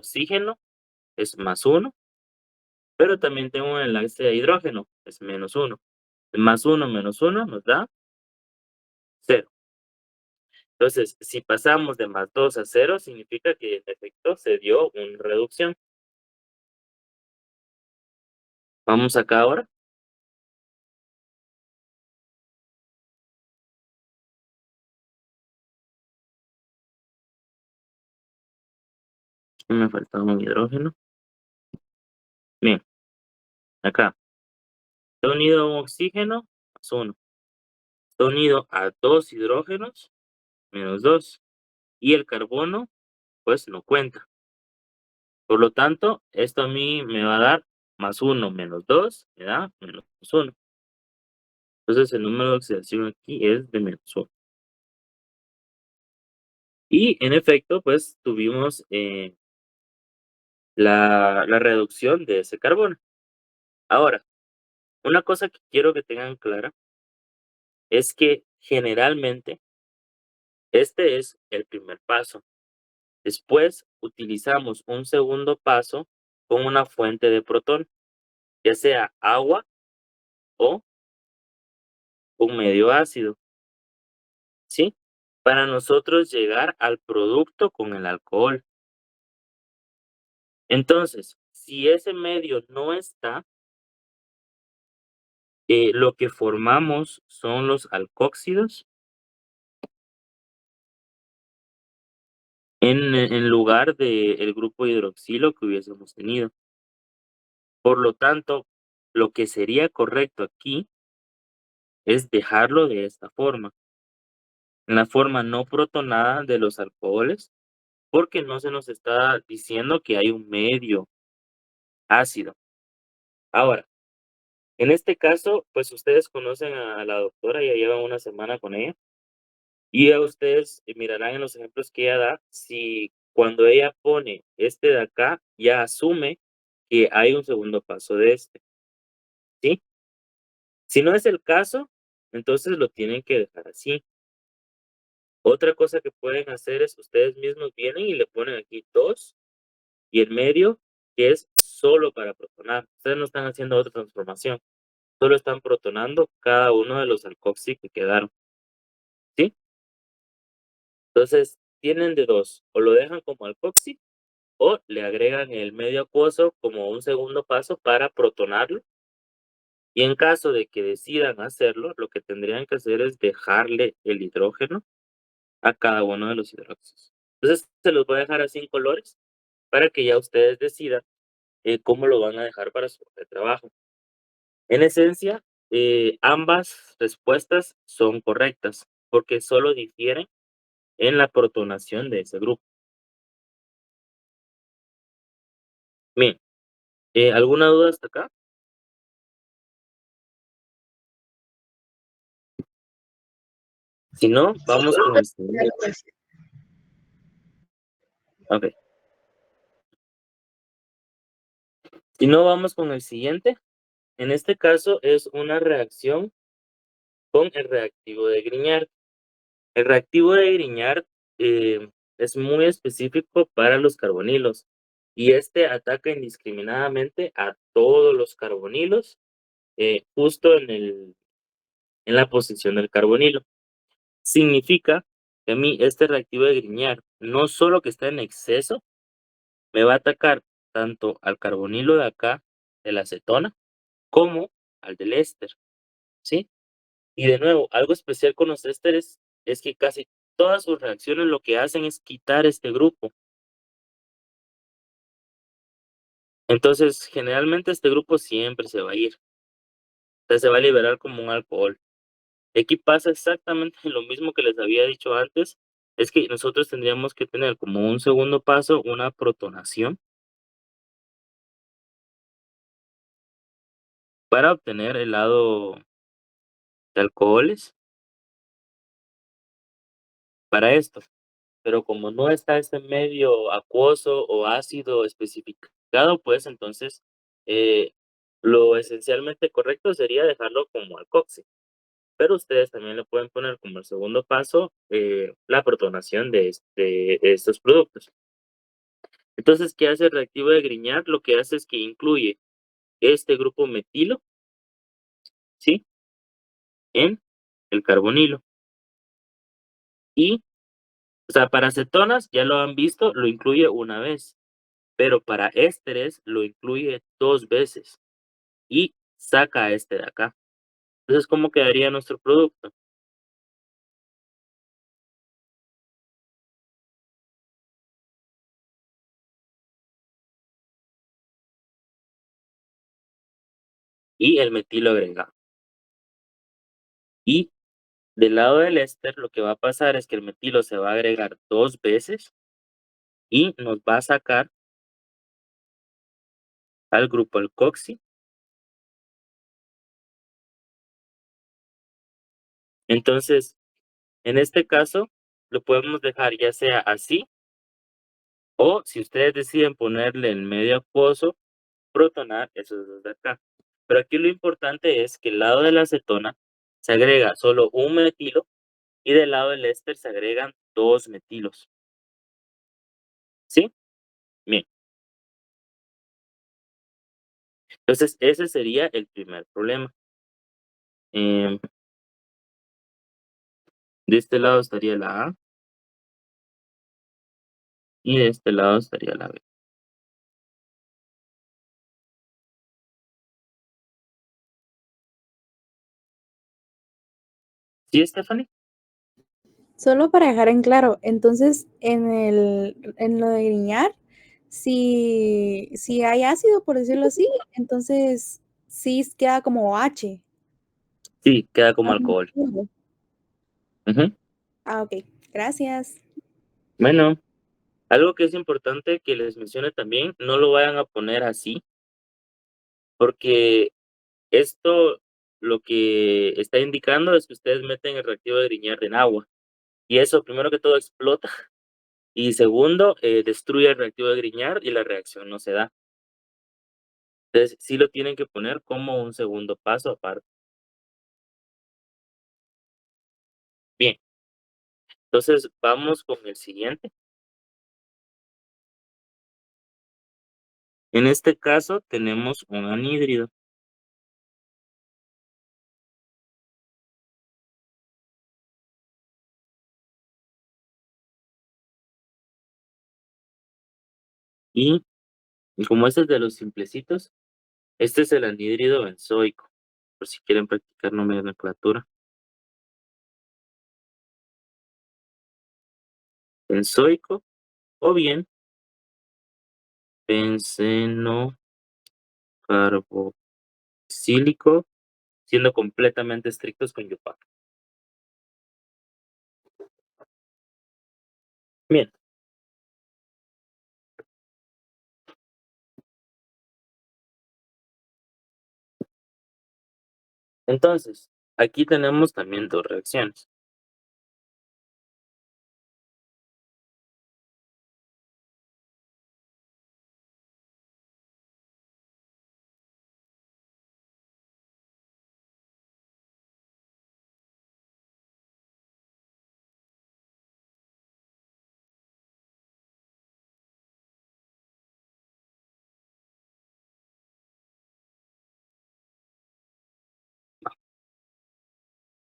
oxígeno es +1, pero también tengo un enlace de hidrógeno, es -1. +1 menos 1 nos da 0. Entonces, si pasamos de +2 a 0, significa que en efecto se dio una reducción. Vamos acá ahora. Me faltaba un hidrógeno. Bien, acá. Está unido a un oxígeno, +1. Está unido a 2 hidrógenos, -2. Y el carbono, pues no cuenta. Por lo tanto, esto a mí me va a dar +1 menos 2 me da -1. Entonces, el número de oxidación aquí es de -1. Y en efecto, pues tuvimos la reducción de ese carbono. Ahora, una cosa que quiero que tengan clara es que generalmente este es el primer paso. Después utilizamos un segundo paso con una fuente de protón, ya sea agua o un medio ácido, ¿sí? Para nosotros llegar al producto con el alcohol. Entonces, si ese medio no está, lo que formamos son los alcóxidos en lugar del grupo hidroxilo que hubiésemos tenido. Por lo tanto, lo que sería correcto aquí es dejarlo de esta forma, en la forma no protonada de los alcoholes, porque no se nos está diciendo que hay un medio ácido. Ahora, en este caso, pues ustedes conocen a la doctora, ya llevan una semana con ella, y a ustedes mirarán en los ejemplos que ella da, si cuando ella pone este de acá, ya asume que hay un segundo paso de este, ¿sí? Si no es el caso, entonces lo tienen que dejar así. Otra cosa que pueden hacer es ustedes mismos vienen y le ponen aquí 2 y el medio, que es solo para protonar. Ustedes no están haciendo otra transformación, solo están protonando cada uno de los alcoxi que quedaron, ¿sí? Entonces, tienen de 2, o lo dejan como alcoxi o le agregan el medio acuoso como un segundo paso para protonarlo. Y en caso de que decidan hacerlo, lo que tendrían que hacer es dejarle el hidrógeno a cada uno de los hidróxidos. Entonces, se los voy a dejar así en colores para que ya ustedes decidan cómo lo van a dejar para su hoja de trabajo. En esencia, ambas respuestas son correctas porque solo difieren en la protonación de ese grupo. Bien, ¿alguna duda hasta acá? Si no, vamos con el siguiente. Ok. Si no, vamos con el siguiente. En este caso es una reacción con el reactivo de Grignard. El reactivo de Grignard es muy específico para los carbonilos y este ataca indiscriminadamente a todos los carbonilos justo en la posición del carbonilo. Significa que a mí este reactivo de Grignard no solo que está en exceso, me va a atacar tanto al carbonilo de acá, de la acetona, como al del éster, ¿sí? Y de nuevo, algo especial con los ésteres es que casi todas sus reacciones lo que hacen es quitar este grupo. Entonces, generalmente este grupo siempre se va a ir, o sea, se va a liberar como un alcohol. Aquí pasa exactamente lo mismo que les había dicho antes, es que nosotros tendríamos que tener como un segundo paso, una protonación para obtener el lado de alcoholes para esto. Pero como no está este medio acuoso o ácido especificado, pues entonces lo esencialmente correcto sería dejarlo como alcoxi. Pero ustedes también le pueden poner como el segundo paso la protonación de estos productos. Entonces, ¿qué hace el reactivo de Grignard? Lo que hace es que incluye este grupo metilo, ¿sí? En el carbonilo. Y, o sea, para cetonas, ya lo han visto, lo incluye una vez, pero para ésteres lo incluye 2 veces y saca a este de acá. Entonces, ¿cómo quedaría nuestro producto? Y el metilo agregado. Y del lado del éster, lo que va a pasar es que el metilo se va a agregar 2 veces y nos va a sacar al grupo alcoxi. Entonces, en este caso, lo podemos dejar ya sea así, o si ustedes deciden ponerle en medio acuoso, protonar esos 2 de acá. Pero aquí lo importante es que el lado de la acetona se agrega solo un metilo y del lado del éster se agregan 2 metilos, ¿sí? Bien, entonces ese sería el primer problema. Em, de este lado estaría la A y de este lado estaría la B. ¿Sí, Stephanie? Solo para dejar en claro, entonces en lo de Grignard, si hay ácido, por decirlo así, entonces sí queda como H. Sí, queda como alcohol. Ujú. Ah, ok. Gracias. Bueno, algo que es importante que les mencione también, no lo vayan a poner así, porque esto lo que está indicando es que ustedes meten el reactivo de Grignard en agua, y eso primero que todo explota, y segundo, destruye el reactivo de Grignard y la reacción no se da. Entonces, sí lo tienen que poner como un segundo paso aparte. Bien, entonces vamos con el siguiente. En este caso tenemos un anhídrido y como este es de los simplecitos, este es el anhídrido benzoico, por si quieren practicar nomenclatura. Benzoico o bien benceno carboxílico, siendo completamente estrictos con Yupac. Bien, entonces, aquí tenemos también 2 reacciones.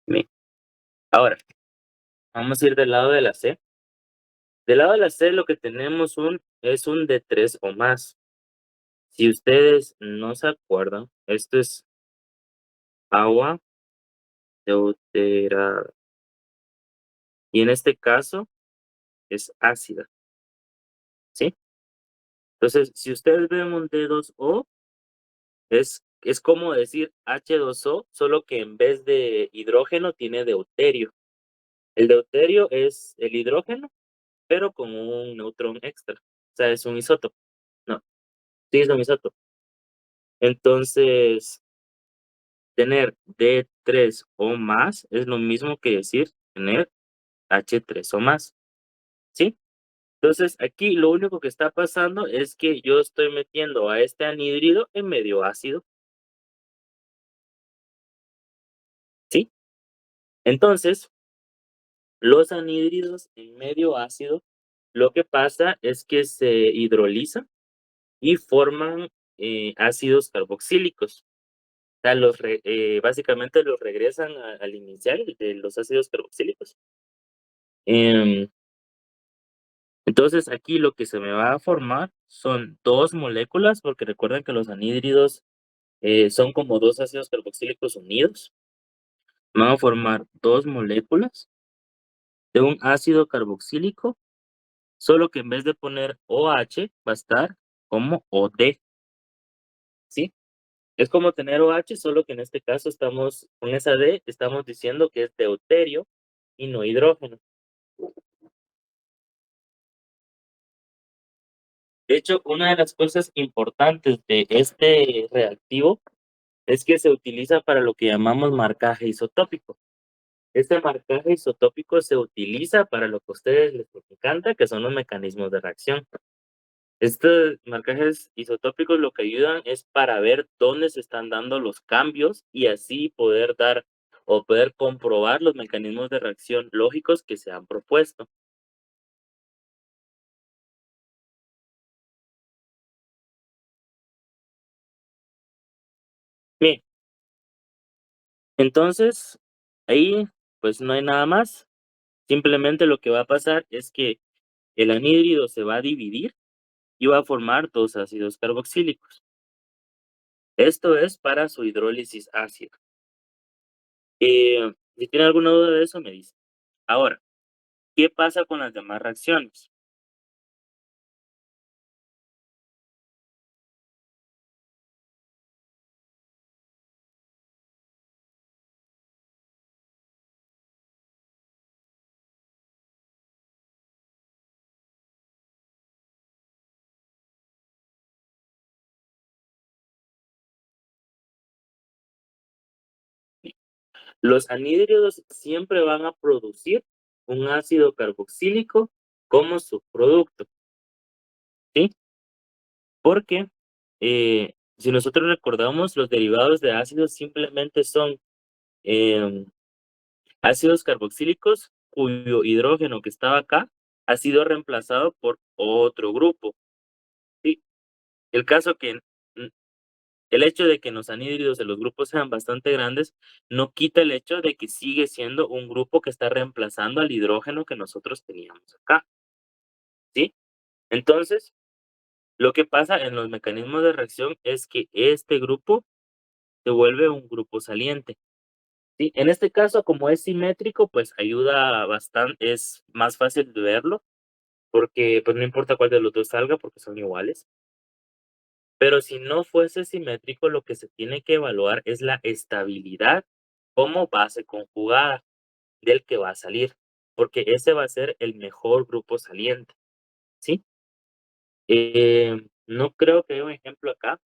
Bien, ahora, vamos a ir del lado de la C. Del lado de la C lo que tenemos es un de 3 o más. Si ustedes no se acuerdan, esto es agua deuterada, y en este caso es ácida, ¿sí? Entonces, si ustedes ven un D2O, es como decir H2O, solo que en vez de hidrógeno tiene deuterio. El deuterio es el hidrógeno, pero con un neutrón extra. O sea, es un isótopo. No, sí es un isótopo. Entonces, tener D3 o más es lo mismo que decir tener H3 o más, ¿sí? Entonces, aquí lo único que está pasando es que yo estoy metiendo a este anhídrido en medio ácido, ¿sí? Entonces, los anhídridos en medio ácido Lo que pasa es que se hidrolizan y forman, ácidos carboxílicos. O sea, básicamente los regresan al inicial de los ácidos carboxílicos. Em, entonces, aquí lo que se me va a formar son 2 moléculas, porque recuerden que los anhídridos, son como 2 ácidos carboxílicos unidos. Van a formar 2 moléculas de un ácido carboxílico, solo que en vez de poner OH va a estar como OD, ¿sí? Es como tener OH, solo que en este caso estamos con esa D, estamos diciendo que es deuterio y no hidrógeno. De hecho, una de las cosas importantes de este reactivo es que se utiliza para lo que llamamos marcaje isotópico. Este marcaje isotópico se utiliza para lo que a ustedes les encanta, que son los mecanismos de reacción. Estos marcajes isotópicos lo que ayudan es para ver dónde se están dando los cambios y así poder dar o poder comprobar los mecanismos de reacción lógicos que se han propuesto. Bien, entonces ahí pues no hay nada más. Simplemente lo que va a pasar es que el anhídrido se va a dividir y va a formar dos ácidos carboxílicos. Esto es para su hidrólisis ácida. Si tiene alguna duda de eso, me dice. Ahora, ¿qué pasa con las demás reacciones? Los anhídridos siempre van a producir un ácido carboxílico como subproducto, ¿sí? Porque si nosotros recordamos, los derivados de ácidos simplemente son em, ácidos carboxílicos cuyo hidrógeno que estaba acá ha sido reemplazado por otro grupo, ¿sí? El caso que el hecho de que los anhídridos de los grupos sean bastante grandes no quita el hecho de que sigue siendo un grupo que está reemplazando al hidrógeno que nosotros teníamos acá, ¿sí? Entonces, lo que pasa en los mecanismos de reacción es que este grupo se vuelve un grupo saliente, ¿sí? En este caso, como es simétrico, pues ayuda bastante, es más fácil de verlo, porque pues no importa cuál de los dos salga porque son iguales. Pero si no fuese simétrico, lo que se tiene que evaluar es la estabilidad como base conjugada del que va a salir, porque ese va a ser el mejor grupo saliente, ¿sí? No creo que haya un ejemplo acá,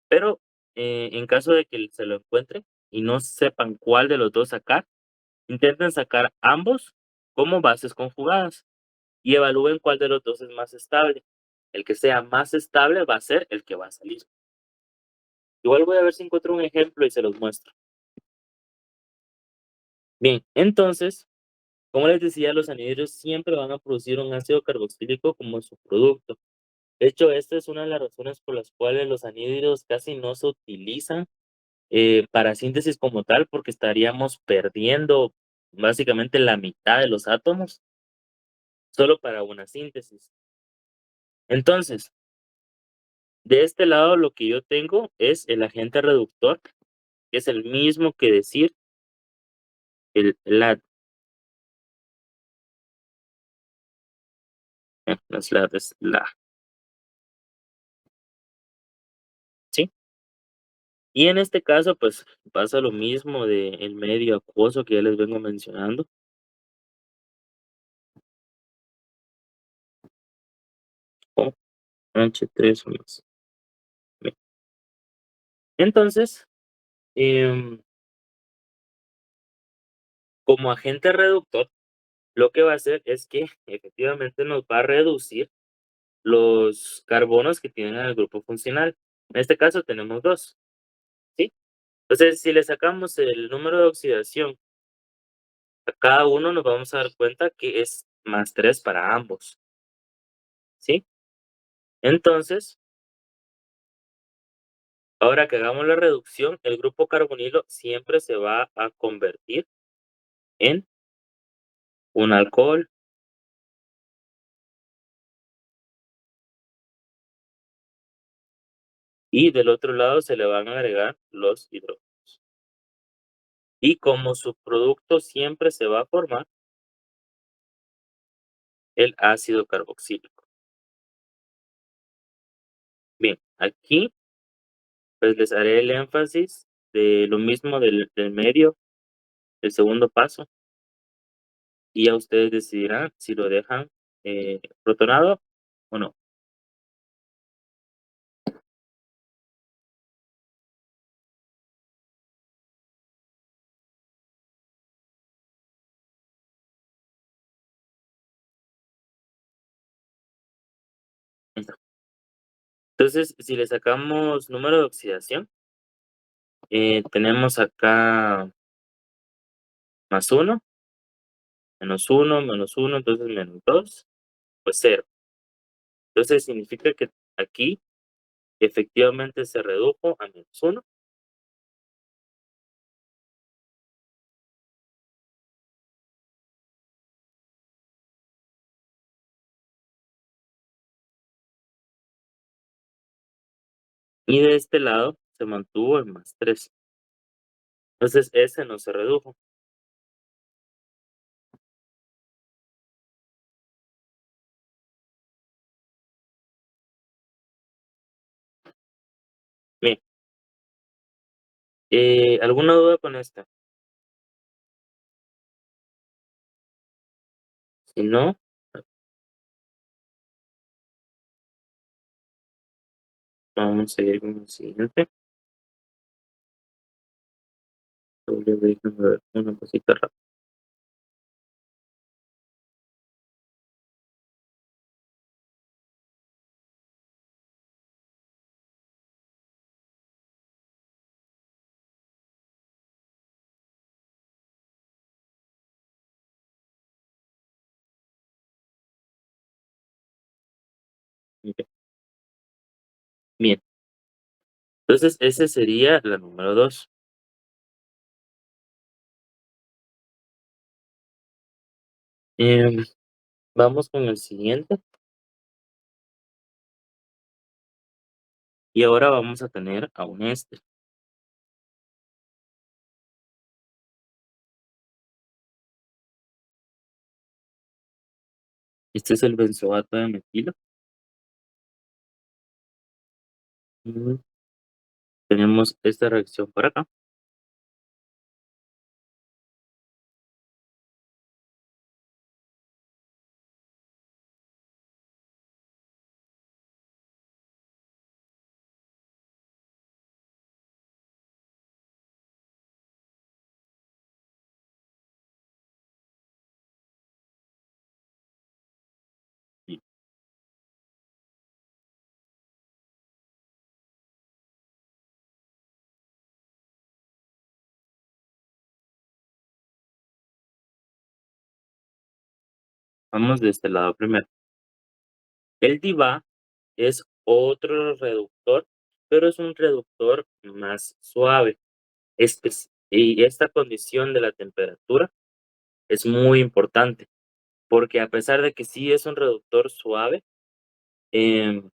pero en caso de que se lo encuentren y no sepan cuál de los dos sacar, intenten sacar ambos como bases conjugadas y evalúen cuál de los dos es más estable. El que sea más estable va a ser el que va a salir. Igual voy a ver si encuentro un ejemplo y se los muestro. Bien, entonces, como les decía, los anhídridos siempre van a producir un ácido carboxílico como su producto. De hecho, esta es una de las razones por las cuales los anhídridos casi no se utilizan para síntesis como tal, porque estaríamos perdiendo básicamente la mitad de los átomos solo para una síntesis. Entonces, de este lado lo que yo tengo es el agente reductor, que es el mismo que decir la, no es la, es la, ¿sí? Y en este caso, pues pasa lo mismo del medio acuoso que ya les vengo mencionando. O H3 o más. Bien. Entonces, em, como agente reductor, lo que va a hacer es que efectivamente nos va a reducir los carbonos que tienen en el grupo funcional. En este caso tenemos dos, ¿sí? Entonces, si le sacamos el número de oxidación a cada uno, nos vamos a dar cuenta que es +3 para ambos. ¿sí? Entonces, ahora que hagamos la reducción, el grupo carbonilo siempre se va a convertir en un alcohol y del otro lado se le van a agregar los hidrógenos. Y como subproducto siempre se va a formar el ácido carboxílico. Bien, aquí pues les haré el énfasis de lo mismo del medio, el segundo paso, y ya ustedes decidirán si lo dejan protonado o no. Ahí está. Entonces, si le sacamos número de oxidación, tenemos acá más uno, menos uno, entonces menos 2, pues cero. Entonces significa que aquí efectivamente se redujo a menos uno. Y de este lado se mantuvo en más 3. Entonces ese no se redujo. Bien, ¿alguna duda con esta? Si no, vamos a seguir con el siguiente. Déjame ver una cosita rápida. Ok, bien, entonces ese sería la número 2. Vamos con el siguiente. Y ahora vamos a tener a un éster. Este es el benzoato de metilo. Mm, Tenemos esta reacción por acá. Y vamos de este lado primero. El DIVA es otro reductor, pero es un reductor más suave. Y esta condición de la temperatura es muy importante, porque a pesar de que sí es un reductor suave, em,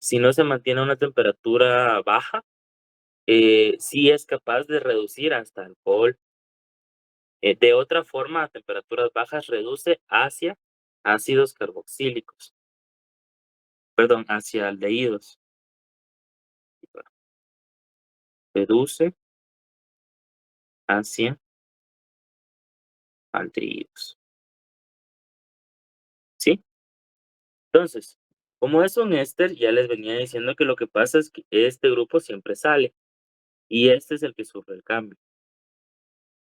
si no se mantiene a una temperatura baja, sí es capaz de reducir hasta alcohol. De otra forma, a temperaturas bajas reduce hacia ácidos carboxílicos, perdón, hacia aldehídos. Reduce hacia aldehídos, ¿sí? Entonces, como es un éster, ya les venía diciendo que lo que pasa es que este grupo siempre sale y este es el que sufre el cambio.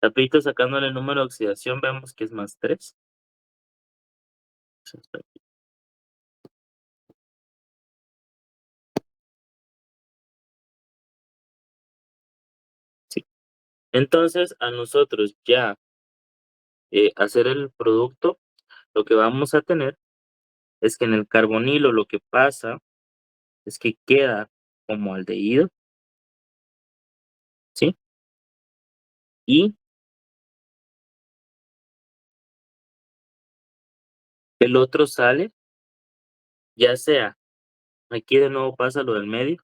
Rapidito sacándole el número de oxidación, vemos que es más 3. Sí. Entonces, a nosotros ya hacer el producto, lo que vamos a tener es que en el carbonilo lo que pasa es que queda como aldehído, ¿sí? Y el otro sale, ya sea, aquí de nuevo pasa lo del medio,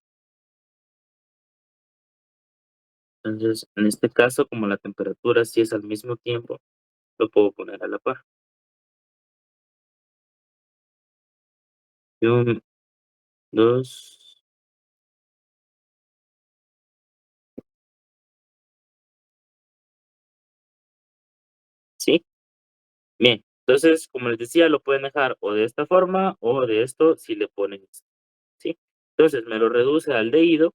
entonces en este caso, como la temperatura sí es al mismo tiempo, lo puedo poner a la par. Y 1, 2, ¿sí? Bien, entonces, como les decía, lo pueden dejar o de esta forma o de esto si le ponen esto, ¿sí? Entonces, me lo reduce al aldehído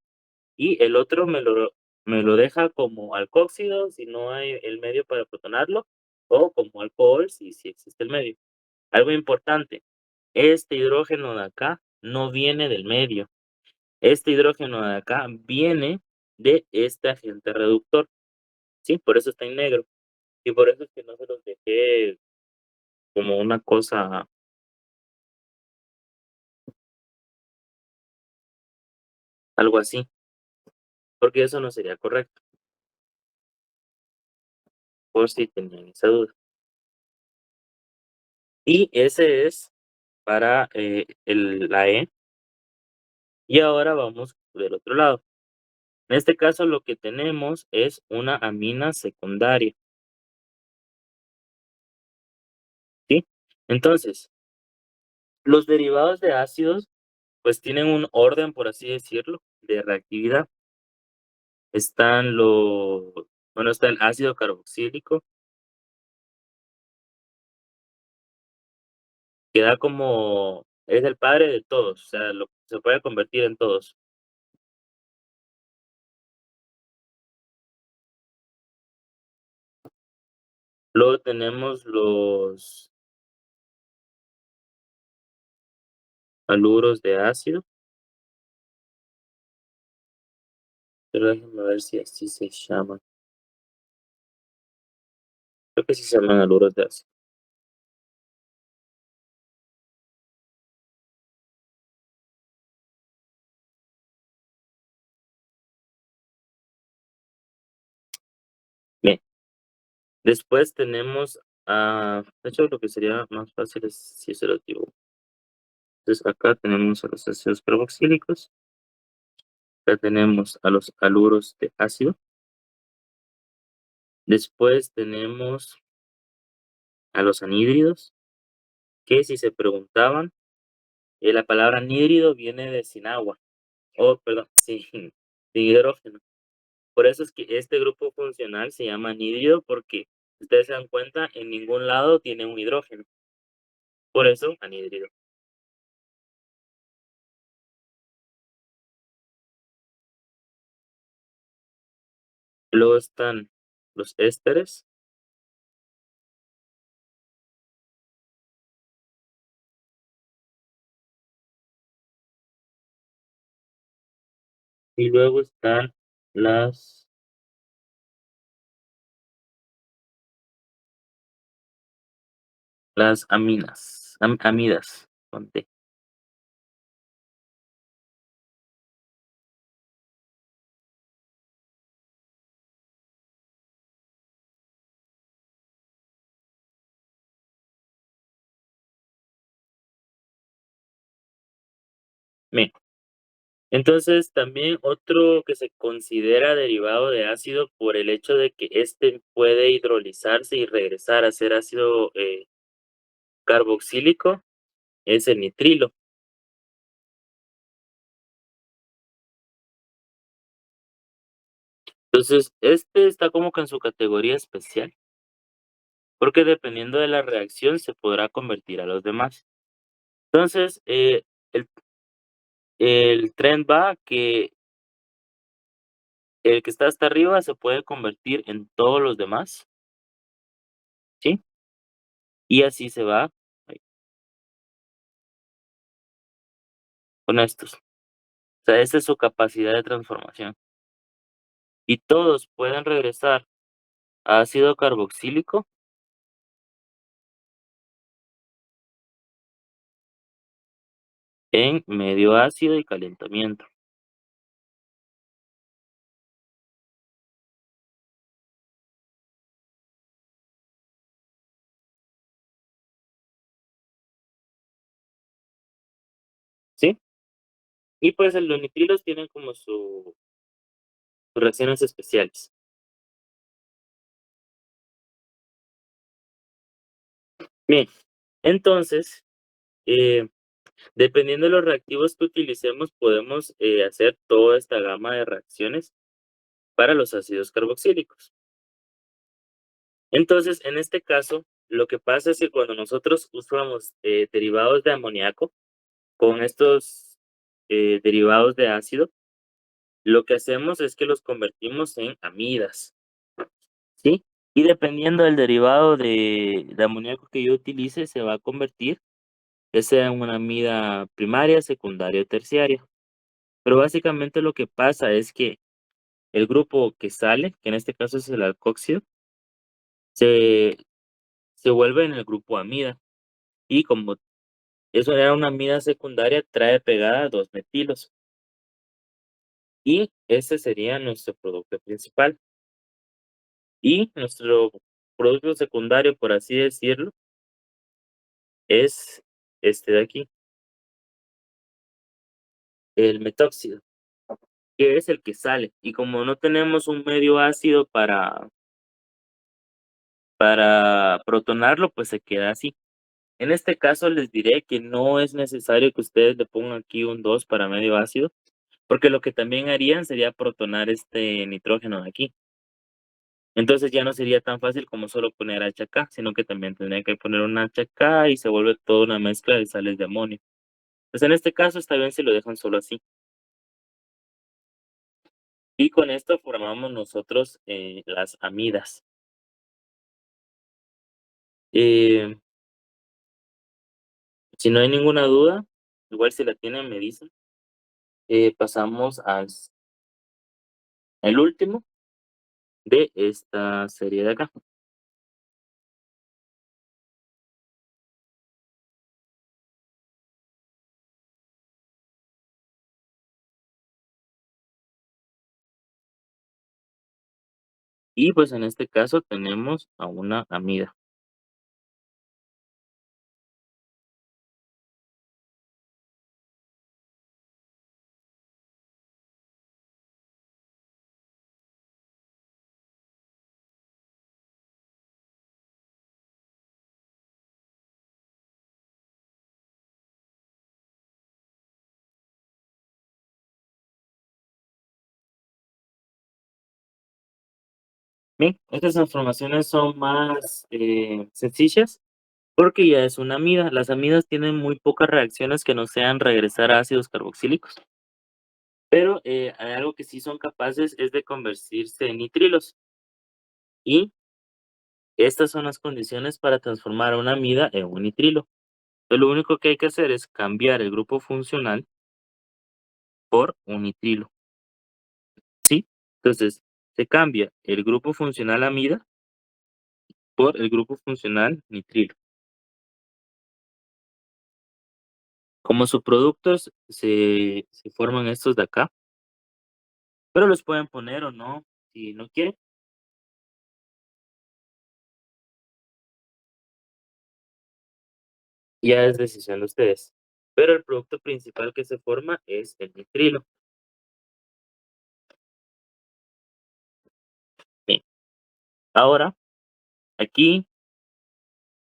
y el otro me lo deja como alcohóxido si no hay el medio para protonarlo, o como alcohol si existe el medio. Algo importante, este hidrógeno de acá no viene del medio, este hidrógeno de acá viene de este agente reductor, ¿sí? Por eso está en negro, y por eso es que no se los dejé como una cosa, algo así, porque eso no sería correcto, por si tenían esa duda. Y ese es para, la E. Y ahora vamos del otro lado. En este caso, lo que tenemos es una amina secundaria, ¿sí? Entonces, los derivados de ácidos, pues tienen un orden, por así decirlo, de reactividad. Están los bueno, está el ácido carboxílico, que da como es el padre de todos, o sea, se puede convertir en todos. Luego tenemos los haluros de ácido, pero déjenme ver si así se llaman. Creo que sí se llaman haluros de ácido. Bien, después tenemos, de hecho, lo que sería más fácil es si es el activo. Entonces, acá tenemos a los ácidos carboxílicos, acá tenemos a los haluros de ácido, después tenemos a los anhídridos, que si se preguntaban, la palabra anhídrido viene de sin agua, oh, perdón, sin hidrógeno. Por eso es que este grupo funcional se llama anhídrido, porque si ustedes se dan cuenta, en ningún lado tiene un hidrógeno, por eso anhídrido. Luego están los ésteres, y luego están las aminas, amidas, con T. Bien, entonces también otro que se considera derivado de ácido por el hecho de que este puede hidrolizarse y regresar a ser ácido, carboxílico, es el nitrilo. Entonces, este está como que en su categoría especial, porque dependiendo de la reacción se podrá convertir a los demás. Entonces, el tren va que el que está hasta arriba se puede convertir en todos los demás, ¿sí? Y así se va ahí, con estos. O sea, esa es su capacidad de transformación. Y todos pueden regresar a ácido carboxílico en medio ácido y calentamiento. ¿Sí? Y pues los nitrilos tienen como sus reacciones especiales. Bien, entonces, eh, dependiendo de los reactivos que utilicemos, podemos hacer toda esta gama de reacciones para los ácidos carboxílicos. Entonces, en este caso, lo que pasa es que cuando nosotros usamos derivados de amoníaco con estos derivados de ácido, lo que hacemos es que los convertimos en amidas, ¿sí? Y dependiendo del derivado de amoníaco que yo utilice, se va a convertir, ya sea en una amida primaria, secundaria o terciaria. Pero básicamente lo que pasa es que el grupo que sale, que en este caso es el alcoxio, se, se vuelve en el grupo amida. Y como eso era una amida secundaria, trae pegada dos metilos. Y ese sería nuestro producto principal. Y nuestro producto secundario, por así decirlo, es este de aquí, el metóxido, que es el que sale. Y como no tenemos un medio ácido para protonarlo, pues se queda así. En este caso les diré que no es necesario que ustedes le pongan aquí un 2 para medio ácido, porque lo que también harían sería protonar este nitrógeno de aquí. Entonces ya no sería tan fácil como solo poner HK, sino que también tendría que poner un HK y se vuelve toda una mezcla de sales de amonio. Pues en este caso está bien si lo dejan solo así. Y con esto formamos nosotros las amidas. Eh, si no hay ninguna duda, igual si la tienen me dicen. Pasamos al el último de esta serie de acá. Y pues en este caso tenemos a una amida. Bien, estas transformaciones son más sencillas porque ya es una amida. Las amidas tienen muy pocas reacciones que no sean regresar a ácidos carboxílicos, pero hay algo que sí son capaces es de convertirse en nitrilos. Y estas son las condiciones para transformar a una amida en un nitrilo. Entonces, lo único que hay que hacer es cambiar el grupo funcional por un nitrilo, ¿sí? Entonces, se cambia el grupo funcional amida por el grupo funcional nitrilo. Como subproductos se forman estos de acá, pero los pueden poner o no, si no quieren, ya es decisión de ustedes. Pero el producto principal que se forma es el nitrilo. Bien, ahora aquí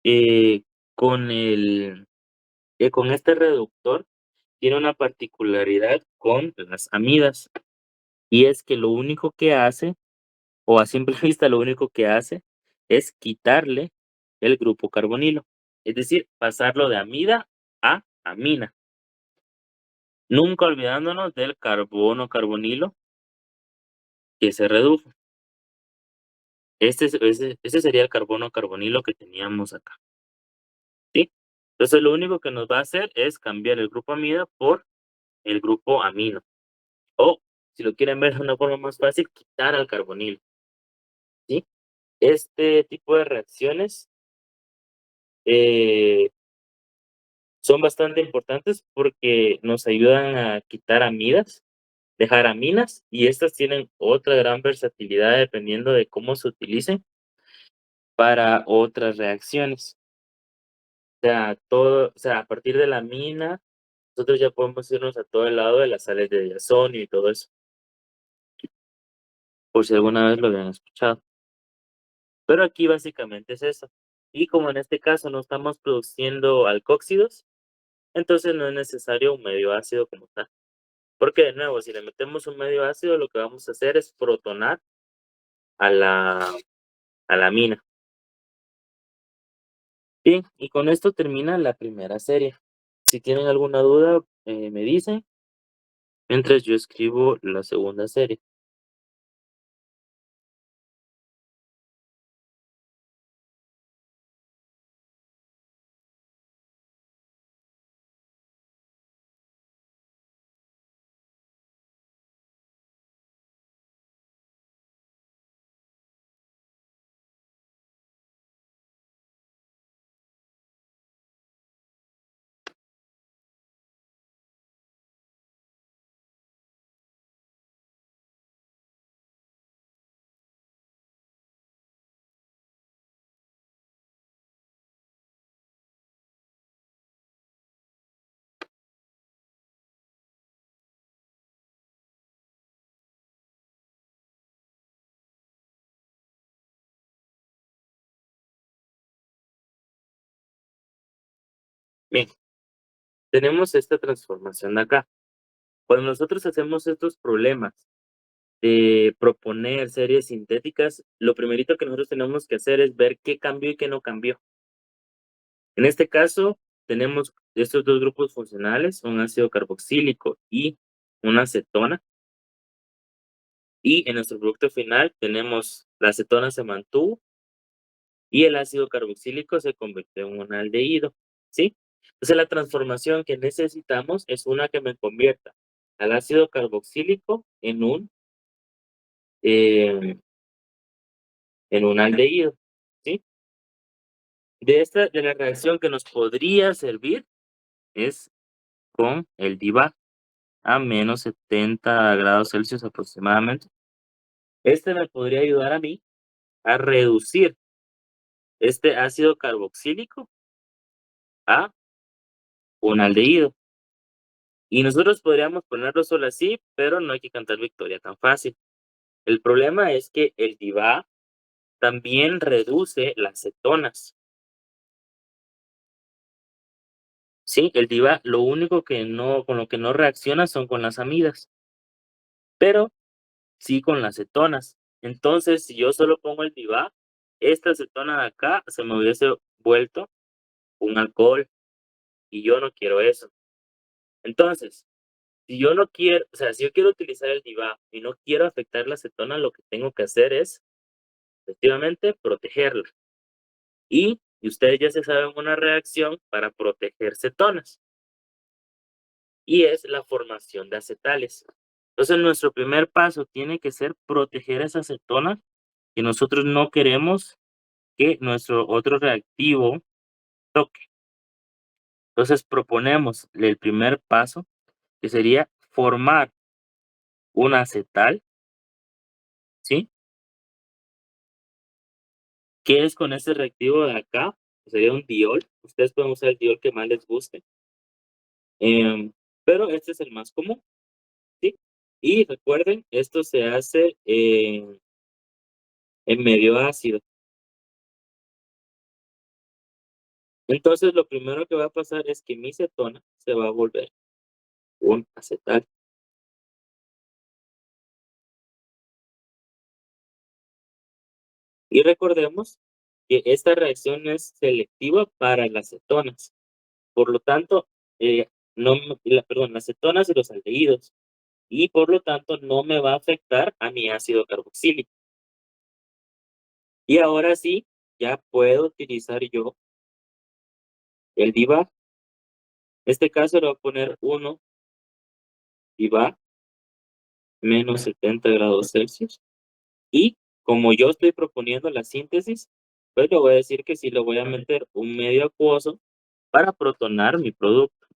eh, con con este reductor tiene una particularidad con las amidas, y es que lo único que hace, o a simple vista lo único que hace, es quitarle el grupo carbonilo, es decir, pasarlo de amida a amina, nunca olvidándonos del carbono carbonilo que se redujo. Ese sería el carbono carbonilo que teníamos acá, ¿sí? Entonces, lo único que nos va a hacer es cambiar el grupo amida por el grupo amino, o, si lo quieren ver de una forma más fácil, quitar al carbonilo, ¿sí? Este tipo de reacciones, eh, Son bastante importantes porque nos ayudan a quitar amidas, dejar aminas, y estas tienen otra gran versatilidad dependiendo de cómo se utilicen para otras reacciones. A partir de la amina, nosotros ya podemos irnos a todo el lado de las sales de diazonio y todo eso, por si alguna vez lo habían escuchado. Pero aquí básicamente es eso. Y como en este caso no estamos produciendo alcóxidos, entonces no es necesario un medio ácido como tal. Porque de nuevo, si le metemos un medio ácido, lo que vamos a hacer es protonar a la amina. Bien, y con esto termina la primera serie. Si tienen alguna duda, me dicen, mientras yo escribo la segunda serie. Bien, tenemos esta transformación de acá. Cuando nosotros hacemos estos problemas de proponer series sintéticas, lo primerito que nosotros tenemos que hacer es ver qué cambió y qué no cambió. En este caso, tenemos estos dos grupos funcionales, un ácido carboxílico y una acetona, y en nuestro producto final tenemos la acetona se mantuvo y el ácido carboxílico se convirtió en un aldehído, ¿sí? Entonces la transformación que necesitamos es una que me convierta al ácido carboxílico eh, en un aldehído, ¿sí? De la reacción que nos podría servir es con el DIVAC a menos 70 grados Celsius aproximadamente. Este me podría ayudar a mí a reducir este ácido carboxílico a un aldehído. Y nosotros podríamos ponerlo solo así, pero no hay que cantar victoria tan fácil. El problema es que el DIVA también reduce las cetonas. Sí, el DIVA lo único que no, con lo que no reacciona son con las amidas, pero sí con las cetonas. Entonces, si yo solo pongo el DIVA, esta cetona de acá se me hubiese vuelto un alcohol y yo no quiero eso. Entonces, si yo no quiero, o sea, si yo quiero utilizar el DIVA y no quiero afectar la acetona, lo que tengo que hacer es, efectivamente, protegerla. Y ustedes ya se saben una reacción para proteger cetonas, y es la formación de acetales. Entonces, nuestro primer paso tiene que ser proteger esa acetona que nosotros no queremos que nuestro otro reactivo toque. Entonces, proponemos el primer paso, que sería formar un acetal, ¿sí? Que es con este reactivo de acá, que sería un diol. Ustedes pueden usar el diol que más les guste, pero este es el más común, ¿sí? Y recuerden, esto se hace en medio ácido. Entonces, lo primero que va a pasar es que mi cetona se va a volver un acetal. Y recordemos que esta reacción es selectiva para las cetonas. Por lo tanto, no, perdón, las cetonas y los aldehídos. Y por lo tanto, no me va a afectar a mi ácido carboxílico. Y ahora sí, ya puedo utilizar yo el DIVA. En este caso le voy a poner 1 DIVA menos 70 grados Celsius. Y como yo estoy proponiendo la síntesis, pues le voy a decir que sí le voy a meter un medio acuoso para protonar mi producto.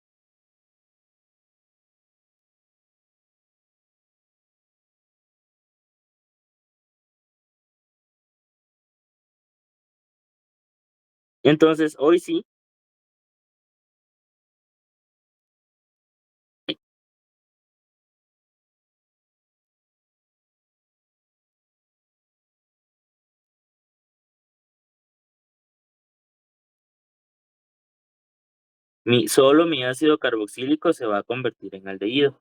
Entonces, hoy sí, solo mi ácido carboxílico se va a convertir en aldehído.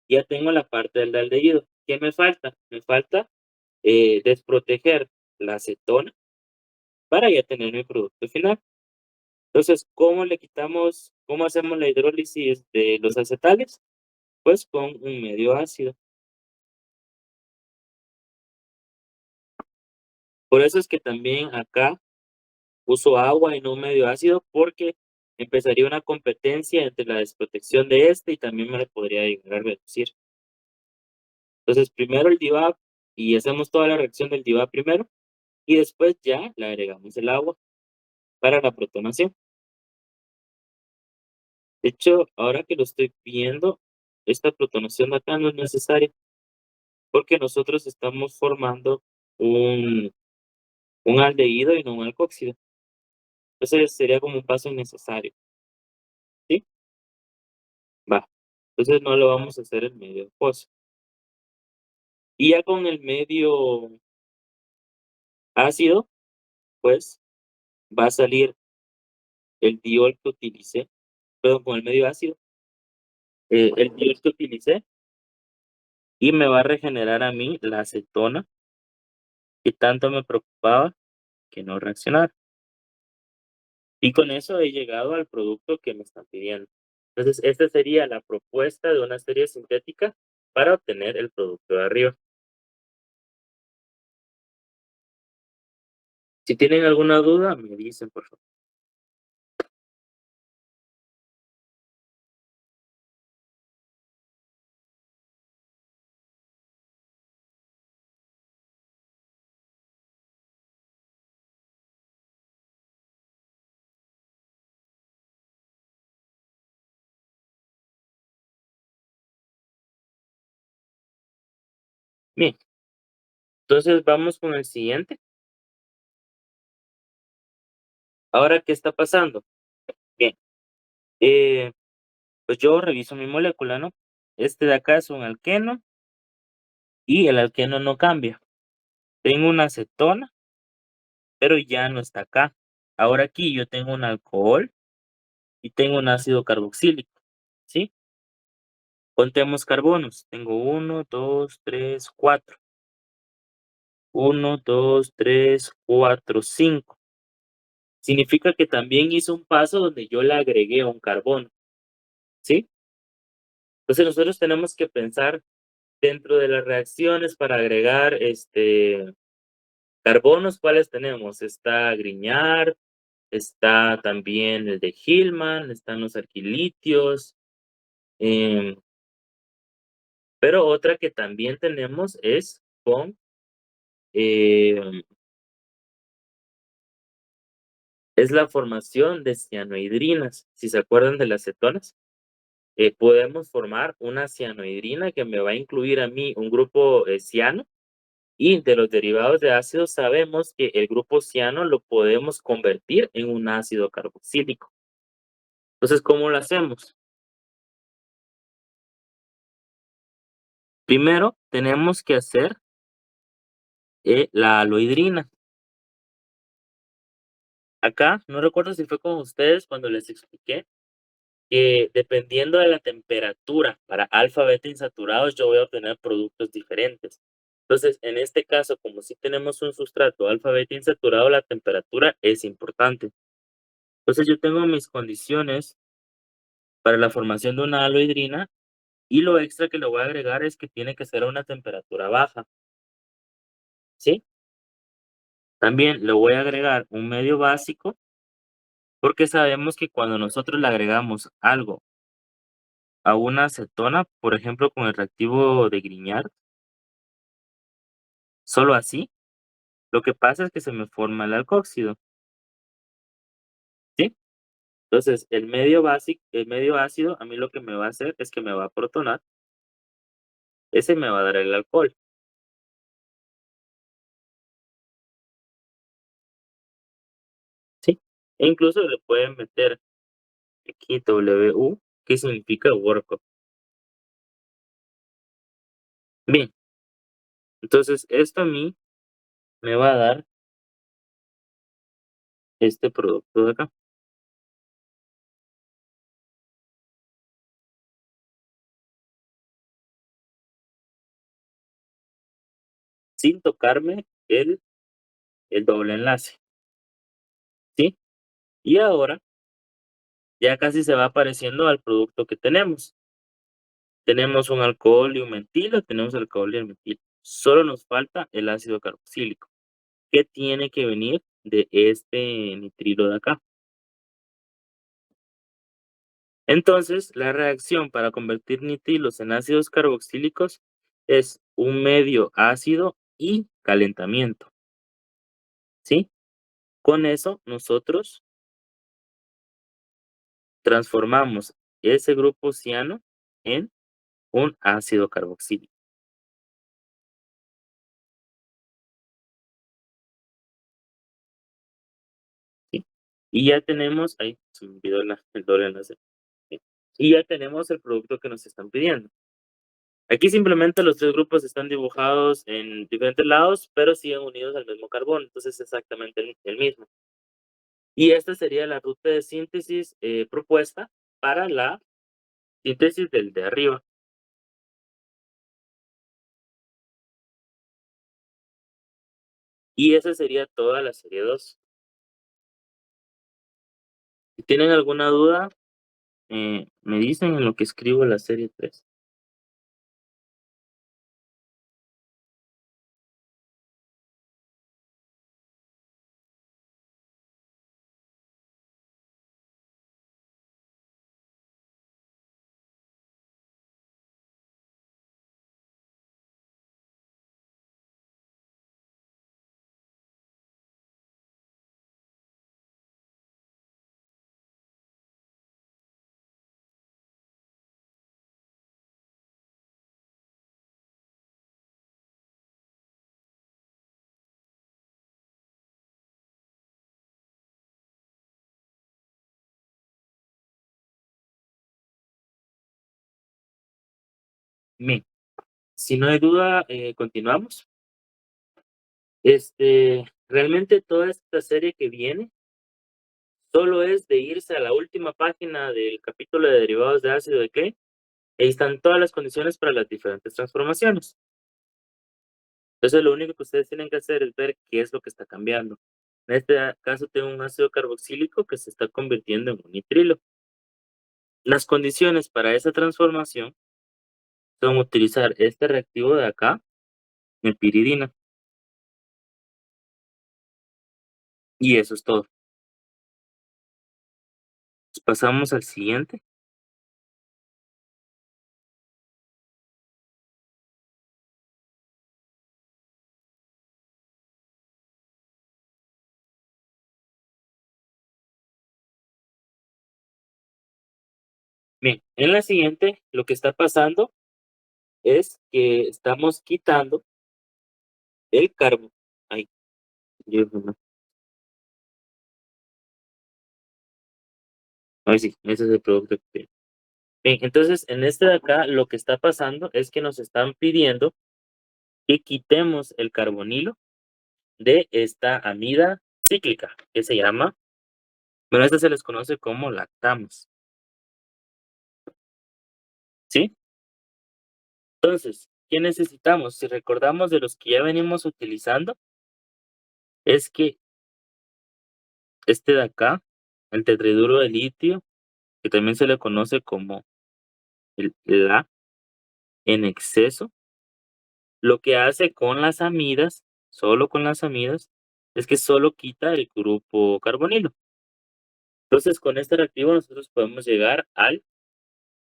Ya tengo la parte del aldehído. ¿Qué me falta? Me falta desproteger la acetona para ya tener mi producto final. Entonces, cómo hacemos la hidrólisis de los acetales? Pues con un medio ácido. Por eso es que también acá uso agua y no un medio ácido, porque empezaría una competencia entre la desprotección de este y también me lo podría llegar a reducir. Entonces, primero el DIVAP y hacemos toda la reacción del DIVAP primero y después ya le agregamos el agua para la protonación. De hecho, ahora que lo estoy viendo, esta protonación de acá no es necesaria porque nosotros estamos formando un, un aldehído y no un alcohóxido. Entonces sería como un paso innecesario, ¿sí? Va. Entonces no lo vamos a hacer en medio acuoso. Y ya con el medio ácido, pues va a salir el diol que utilicé, perdón, con el medio ácido, el diol que utilicé y me va a regenerar a mí la acetona que tanto me preocupaba que no reaccionara. Y con eso he llegado al producto que me están pidiendo. Entonces, esta sería la propuesta de una serie sintética para obtener el producto de arriba. Si tienen alguna duda, me dicen, por favor. Bien, entonces vamos con el siguiente. Ahora, ¿qué está pasando? Bien, eh, pues yo reviso mi molécula, ¿no? Este de acá es un alqueno y el alqueno no cambia. Tengo una acetona, pero ya no está acá. Ahora aquí yo tengo un alcohol y tengo un ácido carboxílico, ¿sí? Contemos carbonos. Tengo uno, 2, 3, 4. Uno, 2, 3, 4, 5. Significa que también hizo un paso donde yo le agregué un carbono, ¿sí? Entonces nosotros tenemos que pensar dentro de las reacciones para agregar carbonos, ¿cuáles tenemos? Está Grignard, está también el de Hillman, están los alquilitios, em, pero otra que también tenemos es con em, es la formación de cianohidrinas. Si se acuerdan de las cetonas, podemos formar una cianohidrina que me va a incluir a mí un grupo ciano y de los derivados de ácido sabemos que el grupo ciano lo podemos convertir en un ácido carboxílico. Entonces, ¿cómo lo hacemos? Primero, tenemos que hacer la aloidrina. Acá, no recuerdo si fue con ustedes cuando les expliqué que dependiendo de la temperatura para alfa, beta insaturados, yo voy a obtener productos diferentes. Entonces, en este caso, como si tenemos un sustrato alfa, beta insaturado, la temperatura es importante. Entonces, yo tengo mis condiciones para la formación de una aloidrina y lo extra que le voy a agregar es que tiene que ser a una temperatura baja, ¿sí? También le voy a agregar un medio básico porque sabemos que cuando nosotros le agregamos algo a una acetona, por ejemplo, con el reactivo de Grignard, solo así, lo que pasa es que se me forma el alcohóxido, ¿sí? Entonces, el medio ácido, a mí lo que me va a hacer es que me va a protonar, ese me va a dar el alcohol, ¿sí? E incluso le pueden meter aquí WU, que significa workup. Bien, entonces esto a mí me va a dar este producto de acá, sin tocarme el doble enlace, ¿sí? Y ahora ya casi se va pareciendo al producto que tenemos. Tenemos un alcohol y un metilo, tenemos alcohol y el metilo. Solo nos falta el ácido carboxílico, que tiene que venir de este nitrilo de acá. Entonces, la reacción para convertir nitrilos en ácidos carboxílicos es un medio ácido y calentamiento, ¿sí? Con eso nosotros transformamos ese grupo ciano en un ácido carboxílico, ¿sí? Y ya tenemos, ahí se me olvidó el doble enlace, ¿sí? Y ya tenemos el producto que nos están pidiendo. Aquí simplemente los 3 grupos están dibujados en diferentes lados, pero siguen unidos al mismo carbono, entonces es exactamente el mismo. Y esta sería la ruta de síntesis, propuesta para la síntesis del de arriba. Y esa sería toda la serie 2. Si tienen alguna duda, me dicen en lo que escribo la serie 3. Bien, si no hay duda, continuamos. Realmente toda esta serie que viene solo es de irse a la última página del capítulo de derivados de ácido de Clay. Ahí están todas las condiciones para las diferentes transformaciones. Entonces, lo único que ustedes tienen que hacer es ver qué es lo que está cambiando. En este caso, tengo un ácido carboxílico que se está convirtiendo en un nitrilo. Las condiciones para esa transformación son utilizar este reactivo de acá, en piridina, y eso es todo. Pasamos al siguiente. Bien, en la siguiente, lo que está pasando es que estamos quitando el carbo. Ay, Dios mío. Ay, sí, ese es el producto que quiero. Bien, entonces en este de acá lo que está pasando es que nos están pidiendo que quitemos el carbonilo de esta amida cíclica que se llama, bueno, esta se les conoce como lactamos, ¿sí? Entonces, ¿qué necesitamos? Si recordamos de los que ya venimos utilizando, es que este de acá, el tetriduro de litio, que también se le conoce como la en exceso, lo que hace con las amidas, solo con las amidas, es que solo quita el grupo carbonilo. Entonces, con este reactivo nosotros podemos llegar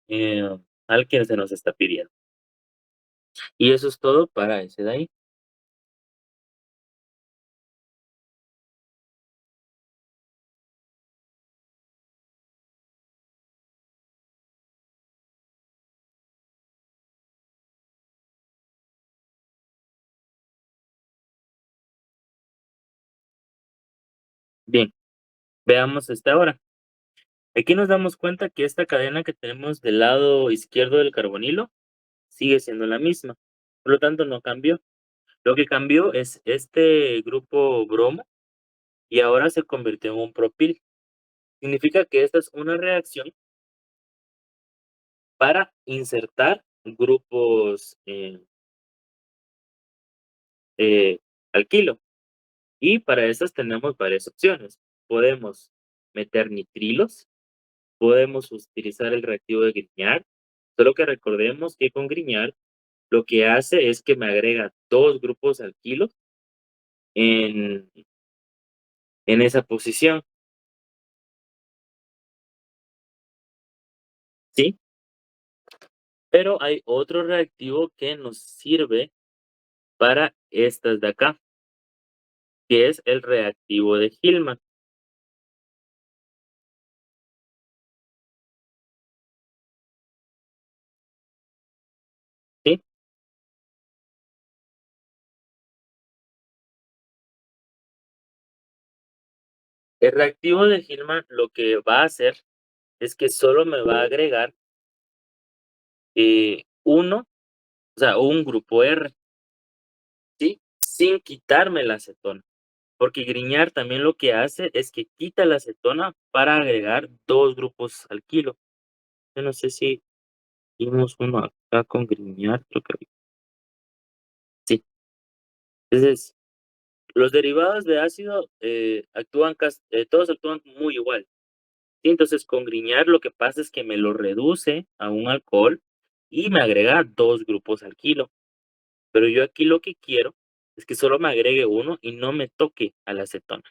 eh, al que se nos está pidiendo. Y eso es todo para ese de ahí. Bien, veamos esta ahora. Aquí nos damos cuenta que esta cadena que tenemos del lado izquierdo del carbonilo sigue siendo la misma, por lo tanto no cambió. Lo que cambió es este grupo bromo y ahora se convirtió en un propil. Significa que esta es una reacción para insertar grupos eh, alquilo. Y para estas tenemos varias opciones. Podemos meter nitrilos, podemos utilizar el reactivo de Grignard, solo que recordemos que con Grignard lo que hace es que me agrega dos grupos alquilo en, en esa posición, ¿sí? Pero hay otro reactivo que nos sirve para estas de acá, que es el reactivo de Hillman, ¿sí? El reactivo de Hillman lo que va a hacer es que solo me va a agregar uno, o sea, un grupo R, ¿sí? Sin quitarme la acetona. Porque Grignard también lo que hace es que quita la acetona para agregar dos grupos alquilo. Yo no sé si vimos uno acá con Grignard, creo que sí. Entonces, los derivados de ácido actúan todos actúan muy igual. ¿Sí? Entonces, con Grignard lo que pasa es que me lo reduce a un alcohol y me agrega dos grupos alquilo. Pero yo aquí lo que quiero es que solo me agregue uno y no me toque a la acetona.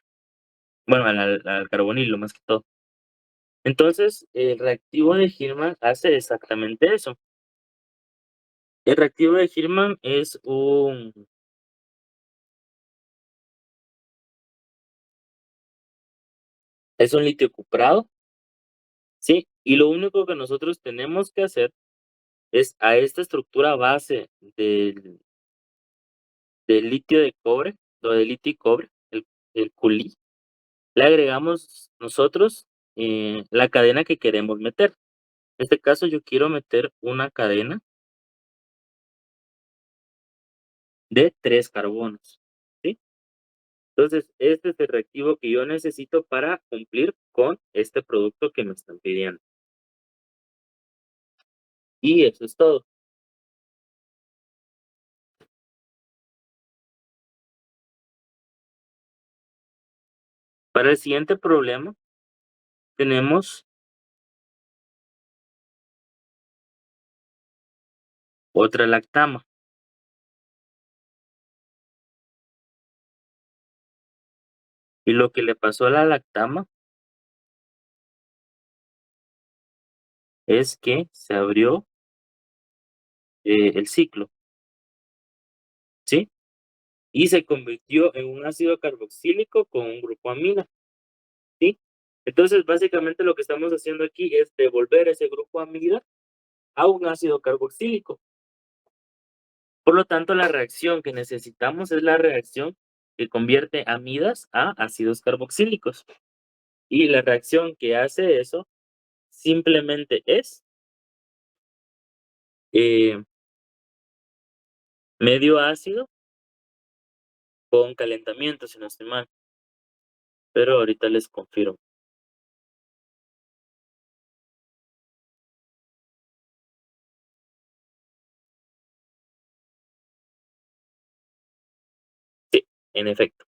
Bueno, al carbonilo más que todo. Entonces, el reactivo de Hillman hace exactamente eso. El reactivo de Hillman es un litio cuprado, ¿sí? Y lo único que nosotros tenemos que hacer es a esta estructura base del litio de cobre, o de litio y cobre, el Cu-Li, le agregamos nosotros la cadena que queremos meter. En este caso, yo quiero meter una cadena de 3 carbonos, ¿sí? Entonces, este es el reactivo que yo necesito para cumplir con este producto que me están pidiendo. Y eso es todo. Para el siguiente problema, tenemos otra lactama. Y lo que le pasó a la lactama es que se abrió el ciclo, ¿sí? Y se convirtió en un ácido carboxílico con un grupo amina, ¿sí? Entonces, básicamente lo que estamos haciendo aquí es devolver ese grupo amida a un ácido carboxílico. Por lo tanto, la reacción que necesitamos es la reacción que convierte amidas a ácidos carboxílicos. Y la reacción que hace eso simplemente es eh, medio ácido con calentamiento, si no estoy mal. Pero ahorita les confirmo. Sí, en efecto.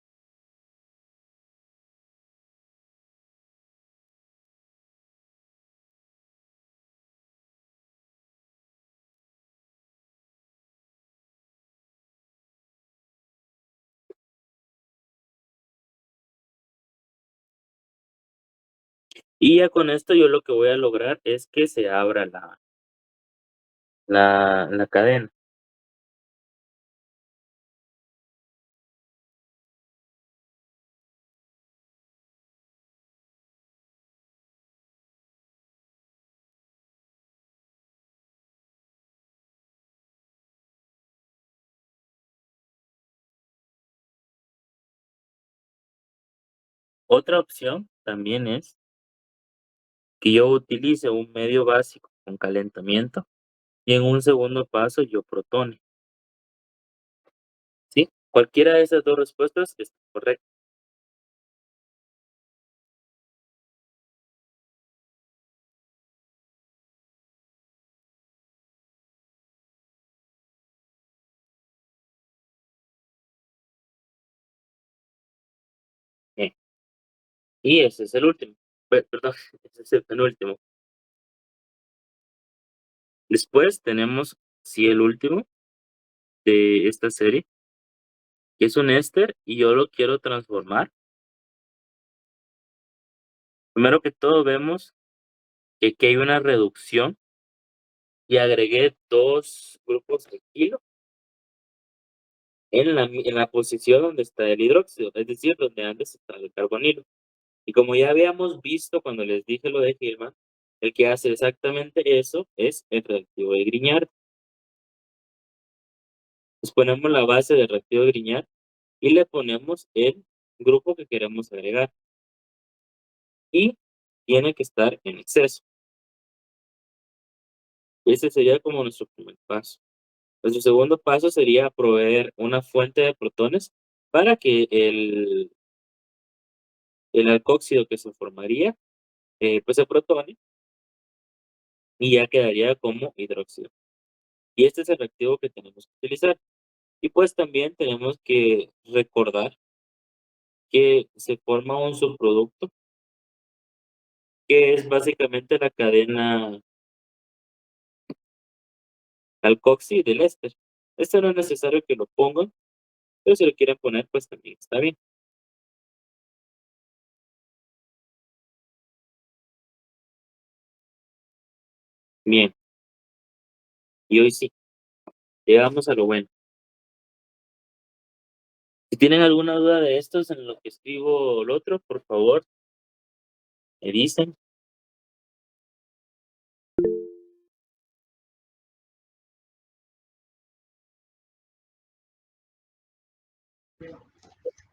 Y ya con esto yo lo que voy a lograr es que se abra la cadena. Otra opción también es que yo utilice un medio básico con calentamiento y en un segundo paso yo protone, ¿sí? Cualquiera de esas 2 respuestas está correcta. Bien, y ese es el último. Perdón, ese es el penúltimo. Después tenemos, sí, el último de esta serie, que es un éster y yo lo quiero transformar. Primero que todo vemos que aquí hay una reducción y agregué 2 grupos de kilo en la posición donde está el hidróxido, es decir, donde antes estaba el carbonilo. Y como ya habíamos visto cuando les dije lo de Hillman, el que hace exactamente eso es el reactivo de Grignard. Pues ponemos la base del reactivo de Grignard y le ponemos el grupo que queremos agregar y tiene que estar en exceso. Ese sería como nuestro primer paso. Nuestro segundo paso sería proveer una fuente de protones para que el alcóxido que se formaría, pues se protone y ya quedaría como hidróxido. Y este es el reactivo que tenemos que utilizar. Y pues también tenemos que recordar que se forma un subproducto que es básicamente la cadena alcoxi del éster. Esto no es necesario que lo pongan, pero si lo quieren poner, pues también está bien. Bien, y hoy sí, llegamos a lo bueno. Si tienen alguna duda de estos en lo que escribo lo otro, por favor, me dicen.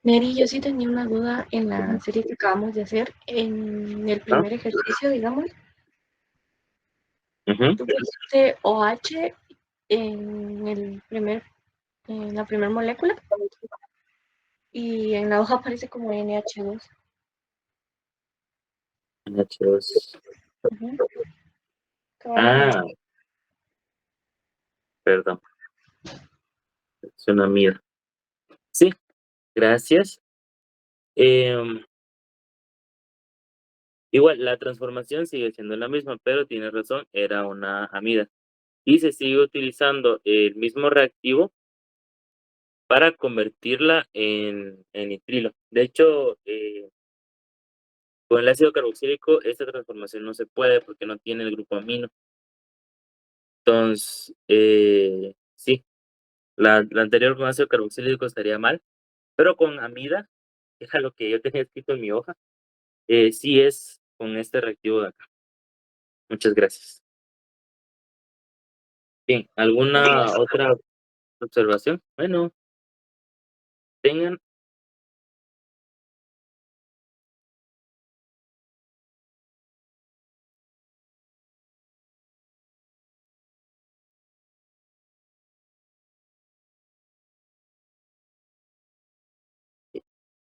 Neri, yo sí tenía una duda en la serie que acabamos de hacer, en el ¿Ah? primer ejercicio, digamos, Ujú. tú pusiste OH en en la primera molécula y en la hoja aparece como NH2. NH2. Ujú. Ah, perdón, es una mía. Sí, gracias. Em, igual, la transformación sigue siendo la misma, pero tienes razón, era una amida. Y se sigue utilizando el mismo reactivo para convertirla en nitrilo. De hecho, con el ácido carboxílico esta transformación no se puede porque no tiene el grupo amino. Entonces, sí, la anterior con ácido carboxílico estaría mal, pero con amida, que era lo que yo tenía escrito en mi hoja, sí es con este reactivo de acá. Muchas gracias. Bien, ¿alguna otra observación? Bueno, tengan.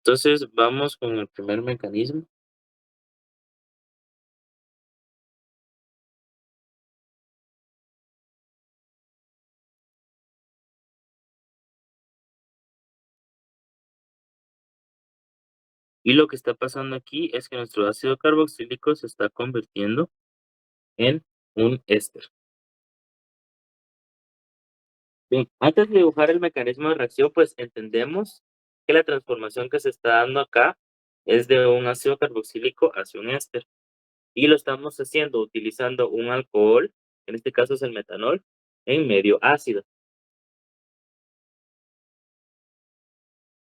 Entonces, vamos con el primer mecanismo. Y lo que está pasando aquí es que nuestro ácido carboxílico se está convirtiendo en un éster. Bien, antes de dibujar el mecanismo de reacción, pues entendemos que la transformación que se está dando acá es de un ácido carboxílico hacia un éster. Y lo estamos haciendo utilizando un alcohol, en este caso es el metanol, en medio ácido.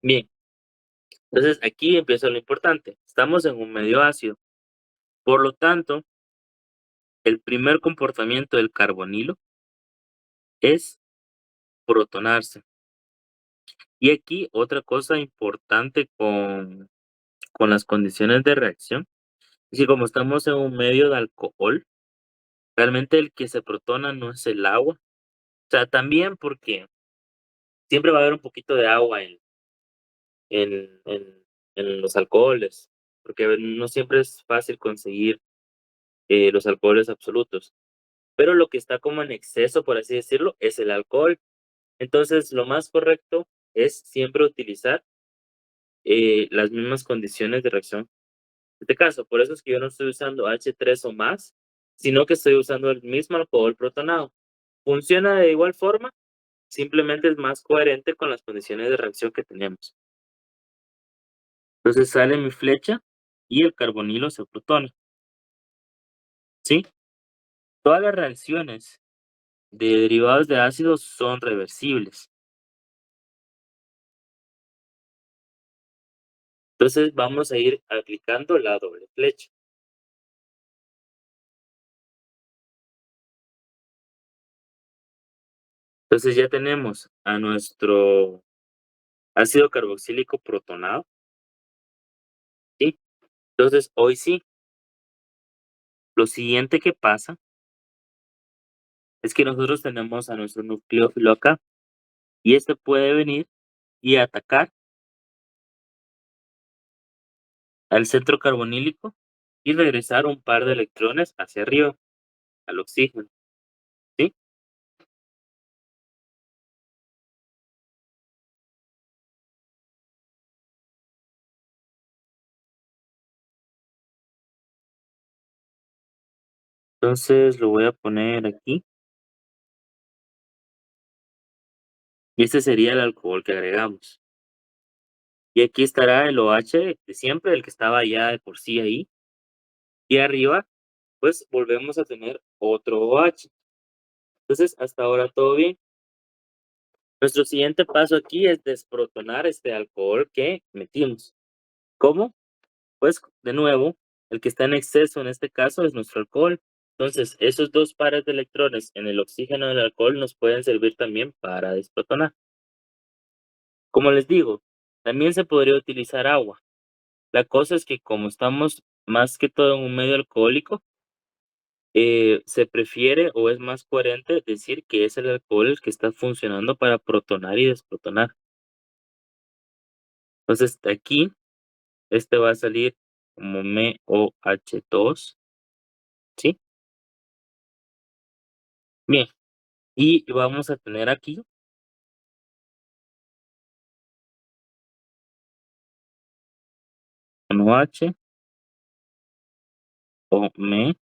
Bien, entonces aquí empieza lo importante. Estamos en un medio ácido. Por lo tanto, el primer comportamiento del carbonilo es protonarse. Y aquí otra cosa importante con con las condiciones de reacción, es que como estamos en un medio de alcohol, realmente el que se protona no es el agua. O sea, también porque siempre va a haber un poquito de agua en en en los alcoholes, porque no siempre es fácil conseguir, los alcoholes absolutos, pero lo que está como en exceso, por así decirlo, es el alcohol. Entonces, lo más correcto es siempre utilizar, las mismas condiciones de reacción. En este caso, por eso es que yo no estoy usando H3 o más, sino que estoy usando el mismo alcohol protonado. Funciona de igual forma, simplemente es más coherente con las condiciones de reacción que tenemos. Entonces sale mi flecha y el carbonilo se protona, ¿sí? Todas las reacciones de derivados de ácidos son reversibles. Entonces vamos a ir aplicando la doble flecha. Entonces ya tenemos a nuestro ácido carboxílico protonado, ¿sí? Entonces hoy sí, lo siguiente que pasa es que nosotros tenemos a nuestro nucleófilo acá y este puede venir y atacar al centro carbonílico y regresar un par de electrones hacia arriba, al oxígeno, ¿sí? Entonces lo voy a poner aquí y este sería el alcohol que agregamos. Y aquí estará el OH de siempre, el que estaba ya de por sí ahí. Y arriba, pues volvemos a tener otro OH. Entonces, hasta ahora todo bien. Nuestro siguiente paso aquí es desprotonar este alcohol que metimos. ¿Cómo? Pues de nuevo, el que está en exceso en este caso es nuestro alcohol. Entonces, esos dos pares de electrones en el oxígeno del alcohol nos pueden servir también para desprotonar. Como les digo, también se podría utilizar agua. La cosa es que como estamos más que todo en un medio alcohólico, se prefiere o es más coherente decir que es el alcohol el que está funcionando para protonar y desprotonar. Entonces, de aquí, este va a salir como MOH2, ¿sí? Bien, y vamos a tener aquí un OH o Me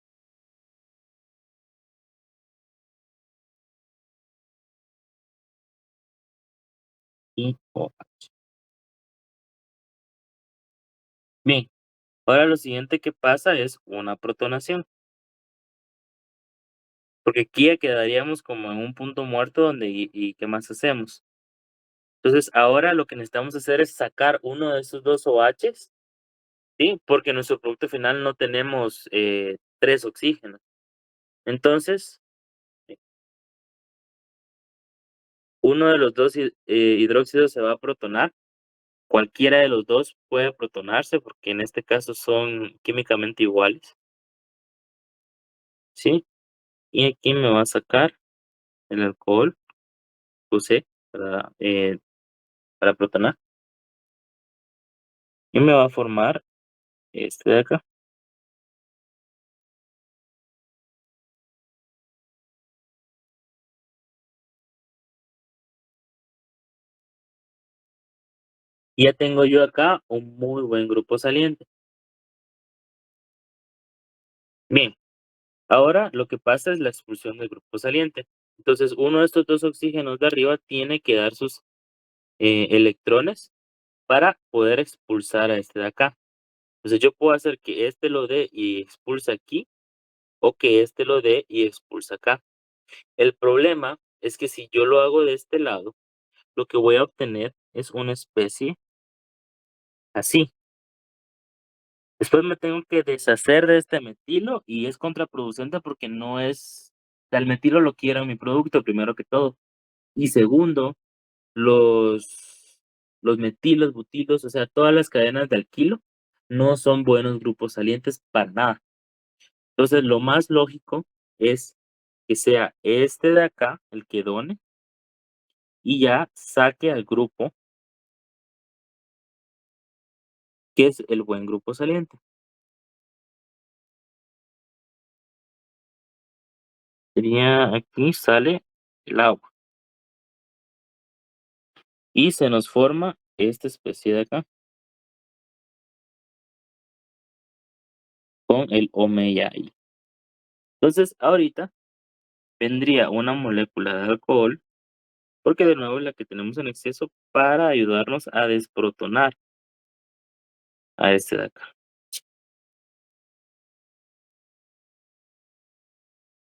y OH. Bien, ahora lo siguiente que pasa es una protonación, porque aquí ya quedaríamos como en un punto muerto donde ¿y qué más hacemos? Entonces, ahora lo que necesitamos hacer es sacar uno de esos 2 OHs, ¿sí? Porque en nuestro producto final no tenemos, 3 oxígenos. Entonces, uno de los 2 hidróxidos se va a protonar, cualquiera de los 2 puede protonarse, porque en este caso son químicamente iguales, ¿sí? Y aquí me va a sacar el alcohol que usé para protonar, y me va a formar este de acá. Y ya tengo yo acá un muy buen grupo saliente. Bien, ahora lo que pasa es la expulsión del grupo saliente. Entonces, uno de estos 2 oxígenos de arriba tiene que dar sus, electrones para poder expulsar a este de acá. Entonces, yo puedo hacer que este lo dé y expulse aquí, o que este lo dé y expulse acá. El problema es que si yo lo hago de este lado, lo que voy a obtener es una especie así. Después me tengo que deshacer de este metilo y es contraproducente porque no es, o sea, el metilo lo quiero en mi producto, primero que todo. Y segundo, los metilos, butilos, o sea, todas las cadenas de alquilo no son buenos grupos salientes para nada. Entonces, lo más lógico es que sea este de acá el que done y ya saque al grupo que es el buen grupo saliente. Sería aquí sale el agua y se nos forma esta especie de acá con el OMEA ahí. Entonces, ahorita vendría una molécula de alcohol, porque de nuevo es la que tenemos en exceso para ayudarnos a desprotonar a este de acá.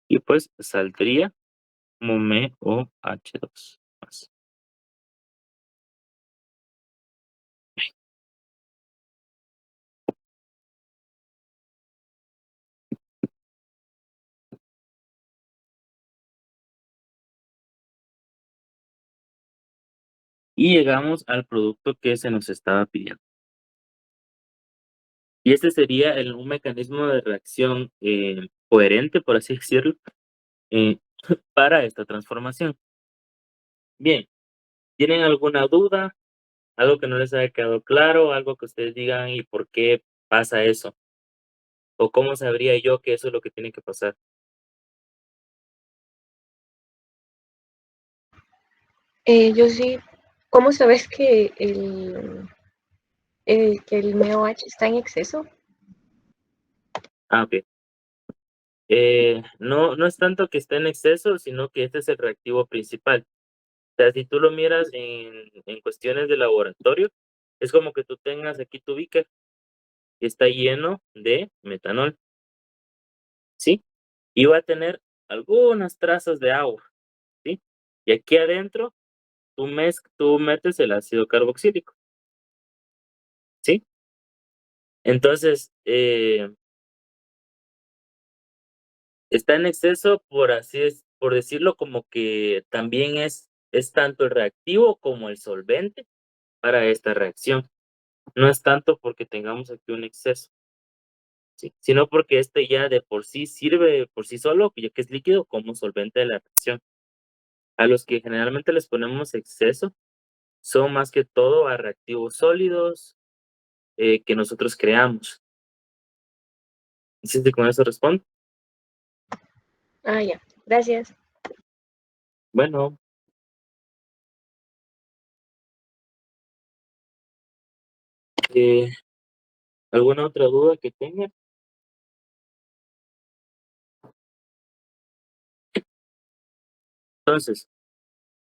Y pues saldría MeOH2 más. Y llegamos al producto que se nos estaba pidiendo. Y este sería un mecanismo de reacción coherente, por así decirlo, eh, para esta transformación. Bien, ¿tienen alguna duda? ¿Algo que no les haya quedado claro? ¿Algo que ustedes digan y por qué pasa eso? ¿O cómo sabría yo que eso es lo que tiene que pasar? Yo sí, ¿cómo sabes que el MeOH está en exceso? Ah, ok. No es tanto que esté en exceso, sino que este es el reactivo principal. O sea, si tú lo miras en cuestiones de laboratorio, es como que tú tengas aquí tu beaker y está lleno de metanol, ¿sí? Y va a tener algunas trazas de agua, ¿sí? Y aquí adentro tú metes el ácido carboxílico, ¿sí? Entonces, está en exceso, por decirlo, como que también es tanto el reactivo como el solvente para esta reacción. No es tanto porque tengamos aquí un exceso, ¿sí? Sino porque este ya de por sí sirve por sí solo, ya que es líquido, como solvente de la reacción. A los que generalmente les ponemos exceso son más que todo a reactivos sólidos que nosotros creamos. ¿Sí con eso respondo? Ah, ya, gracias. Bueno, eh, ¿alguna otra duda que tengan? Entonces,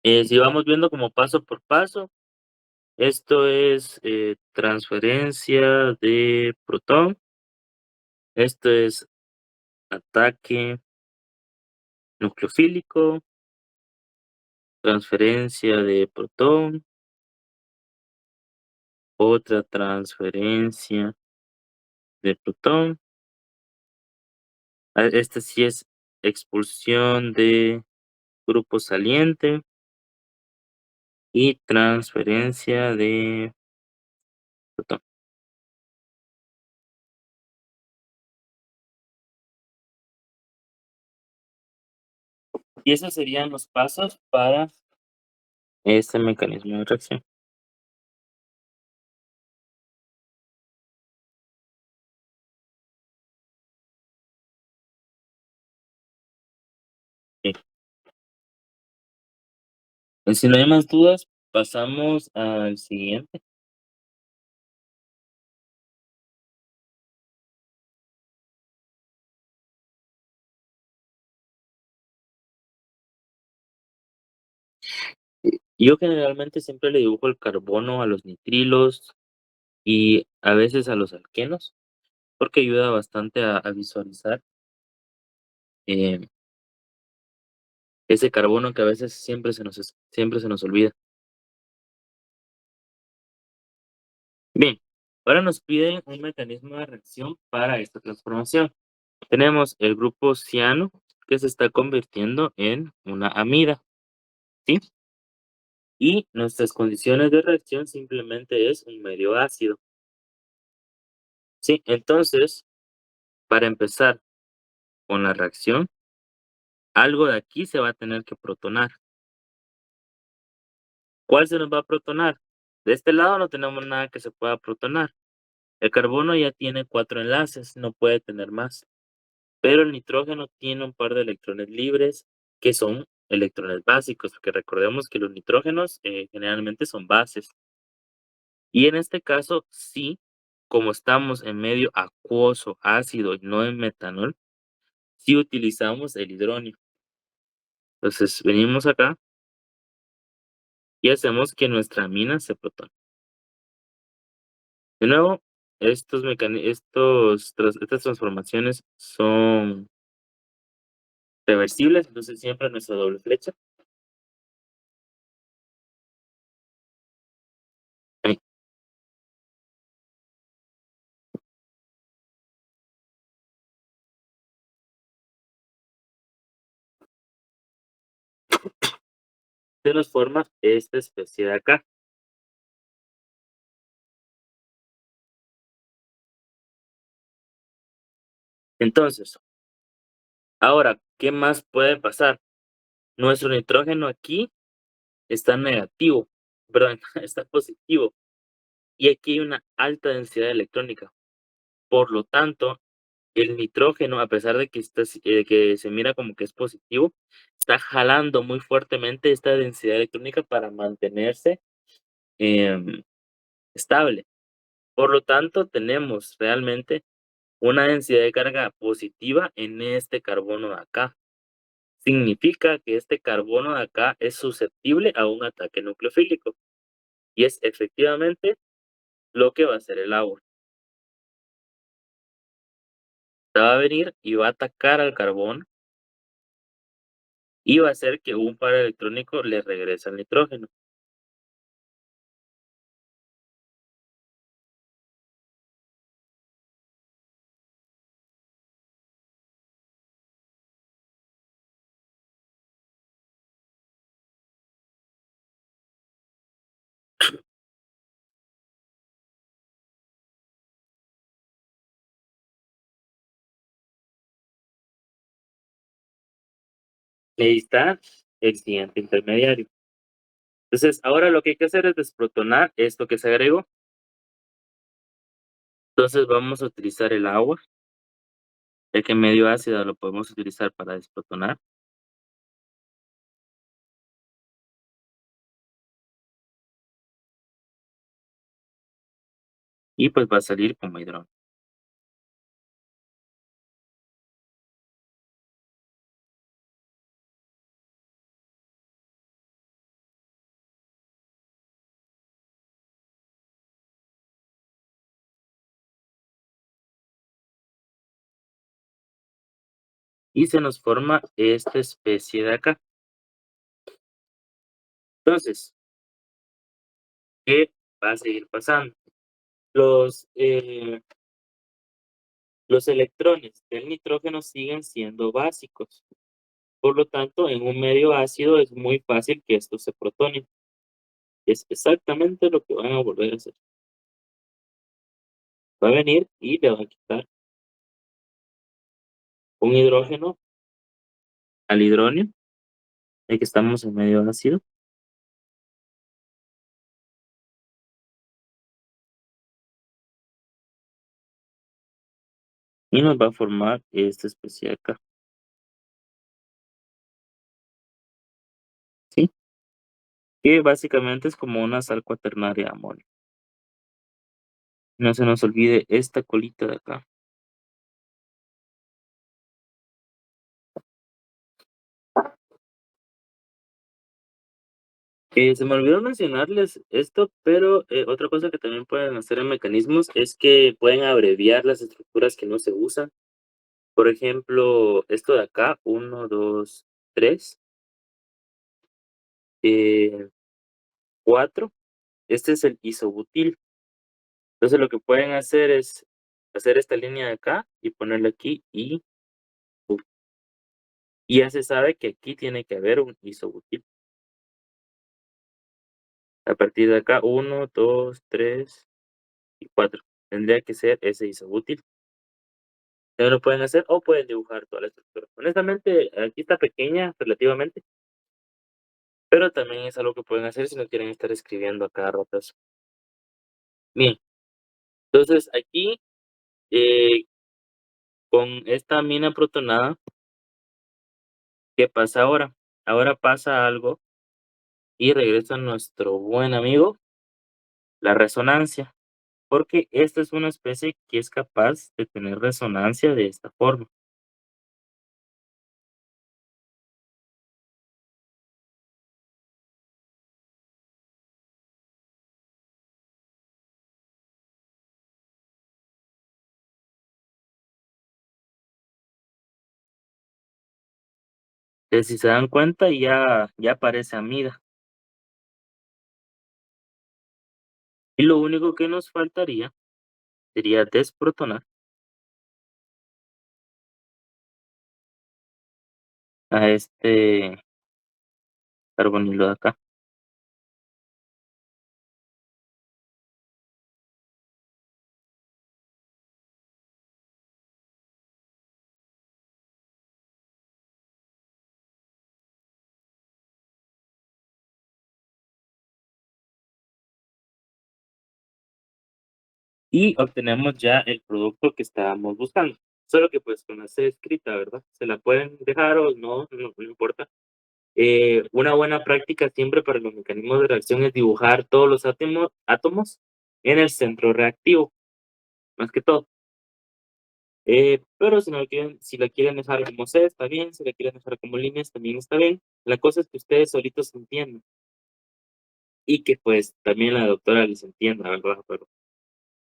si vamos viendo como paso por paso, esto es transferencia de protón, esto es ataque nucleofílico, transferencia de protón, otra transferencia de protón. Este sí es expulsión de grupo saliente y transferencia de protón. Y esos serían los pasos para este mecanismo de reacción. Sí. Si no hay más dudas, pasamos al siguiente. Yo generalmente siempre le dibujo el carbono a los nitrilos y a veces a los alquenos, porque ayuda bastante a visualizar eh, ese carbono que a veces siempre se nos olvida. Bien, ahora nos piden un mecanismo de reacción para esta transformación. Tenemos el grupo ciano que se está convirtiendo en una amida, ¿sí? Y nuestras condiciones de reacción simplemente es un medio ácido. Sí, entonces, para empezar con la reacción, algo de aquí se va a tener que protonar. ¿Cuál se nos va a protonar? De este lado no tenemos nada que se pueda protonar. El carbono ya tiene 4 enlaces, no puede tener más. Pero el nitrógeno tiene un par de electrones libres que son electrones básicos, porque recordemos que los nitrógenos generalmente son bases. Y en este caso, sí, como estamos en medio acuoso, ácido y no en metanol, sí utilizamos el hidronio. Entonces venimos acá y hacemos que nuestra amina se protone. De nuevo, estas transformaciones son reversibles, entonces siempre nuestra doble flecha. Ahí. Se nos forma esta especie de acá. Entonces, ahora, ¿qué más puede pasar? Nuestro nitrógeno aquí está negativo, perdón, está positivo, y aquí hay una alta densidad electrónica. Por lo tanto, el nitrógeno, a pesar de que, que se mira como que es positivo, está jalando muy fuertemente esta densidad electrónica para mantenerse em, estable. Por lo tanto, tenemos realmente una densidad de carga positiva en este carbono de acá. Significa que este carbono de acá es susceptible a un ataque nucleofílico. Y es efectivamente lo que va a hacer el agua. Va a venir y va a atacar al carbón y va a hacer que un par electrónico le regrese al nitrógeno. Y ahí está el siguiente intermediario. Entonces, ahora lo que hay que hacer es desprotonar esto que se agregó. Entonces vamos a utilizar el agua, ya que medio ácido lo podemos utilizar para desprotonar. Y pues va a salir como hidrógeno. Y se nos forma esta especie de acá. Entonces, ¿qué va a seguir pasando? Los, eh, los electrones del nitrógeno siguen siendo básicos. Por lo tanto, en un medio ácido es muy fácil que estos se protonen. Es exactamente lo que van a volver a hacer. Va a venir y le va a quitar un hidrógeno al hidronio, ya que estamos en medio ácido, y nos va a formar esta especie de acá, ¿sí? Que básicamente es como una sal cuaternaria de amonio. No se nos olvide esta colita de acá. Se me olvidó mencionarles esto, pero otra cosa que también pueden hacer en mecanismos es que pueden abreviar las estructuras que no se usan. Por ejemplo, esto de acá, 1, 2, 3, 4. Este es el isobutil. Entonces lo que pueden hacer es hacer esta línea de acá y ponerle aquí y ya se sabe que aquí tiene que haber un isobutil. A partir de acá, 1, 2, 3 y 4. tendría que ser ese isobútil. También lo pueden hacer o pueden dibujar toda la estructura. Honestamente, aquí está pequeña relativamente, pero también es algo que pueden hacer si no quieren estar escribiendo a cada rato eso. Bien, entonces aquí, eh, con esta mina protonada, ¿qué pasa ahora? Ahora pasa algo y regresa nuestro buen amigo, la resonancia, porque esta es una especie que es capaz de tener resonancia de esta forma. Entonces, si se dan cuenta, ya aparece amida. Y lo único que nos faltaría sería desprotonar a este carbonilo de acá. Y obtenemos ya el producto que estábamos buscando. Solo que pues con la C escrita, ¿verdad? Se la pueden dejar o no importa. Una buena práctica siempre para los mecanismos de reacción es dibujar todos los átomos en el centro reactivo, más que todo. Pero si la quieren dejar como C, está bien. Si la quieren dejar como líneas, también está bien. La cosa es que ustedes solitos entiendan. Y que pues también la doctora les entienda, ¿verdad? Pero,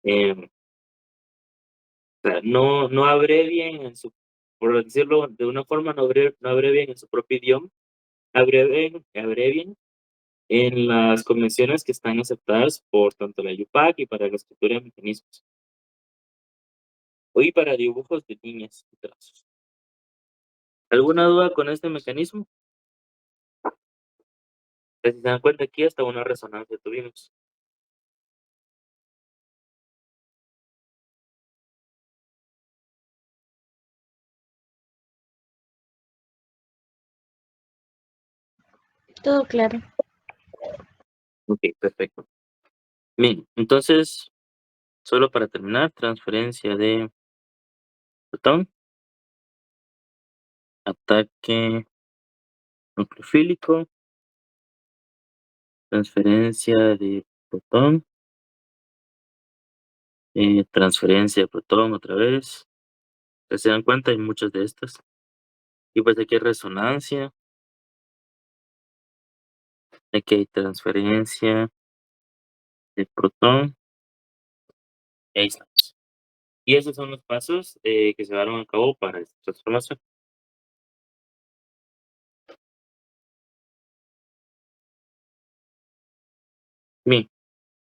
o sea, no abrevien por decirlo de una forma, no abrevien en su propio idioma, abrevien en las convenciones que están aceptadas por tanto la IUPAC y para la escritura de mecanismos, y para dibujos de líneas y trazos. ¿Alguna duda con este mecanismo? Pues, si se dan cuenta, aquí hasta una resonancia tuvimos. Todo claro. Ok, perfecto. Bien, entonces, solo para terminar, transferencia de protón, ataque nucleofílico, transferencia de protón, transferencia de protón otra vez. Ya se dan cuenta, hay muchas de estas. Y pues aquí hay resonancia, aquí hay transferencia de protón, y ahí estamos. Y esos son los pasos que se llevaron a cabo para esta transformación. Bien,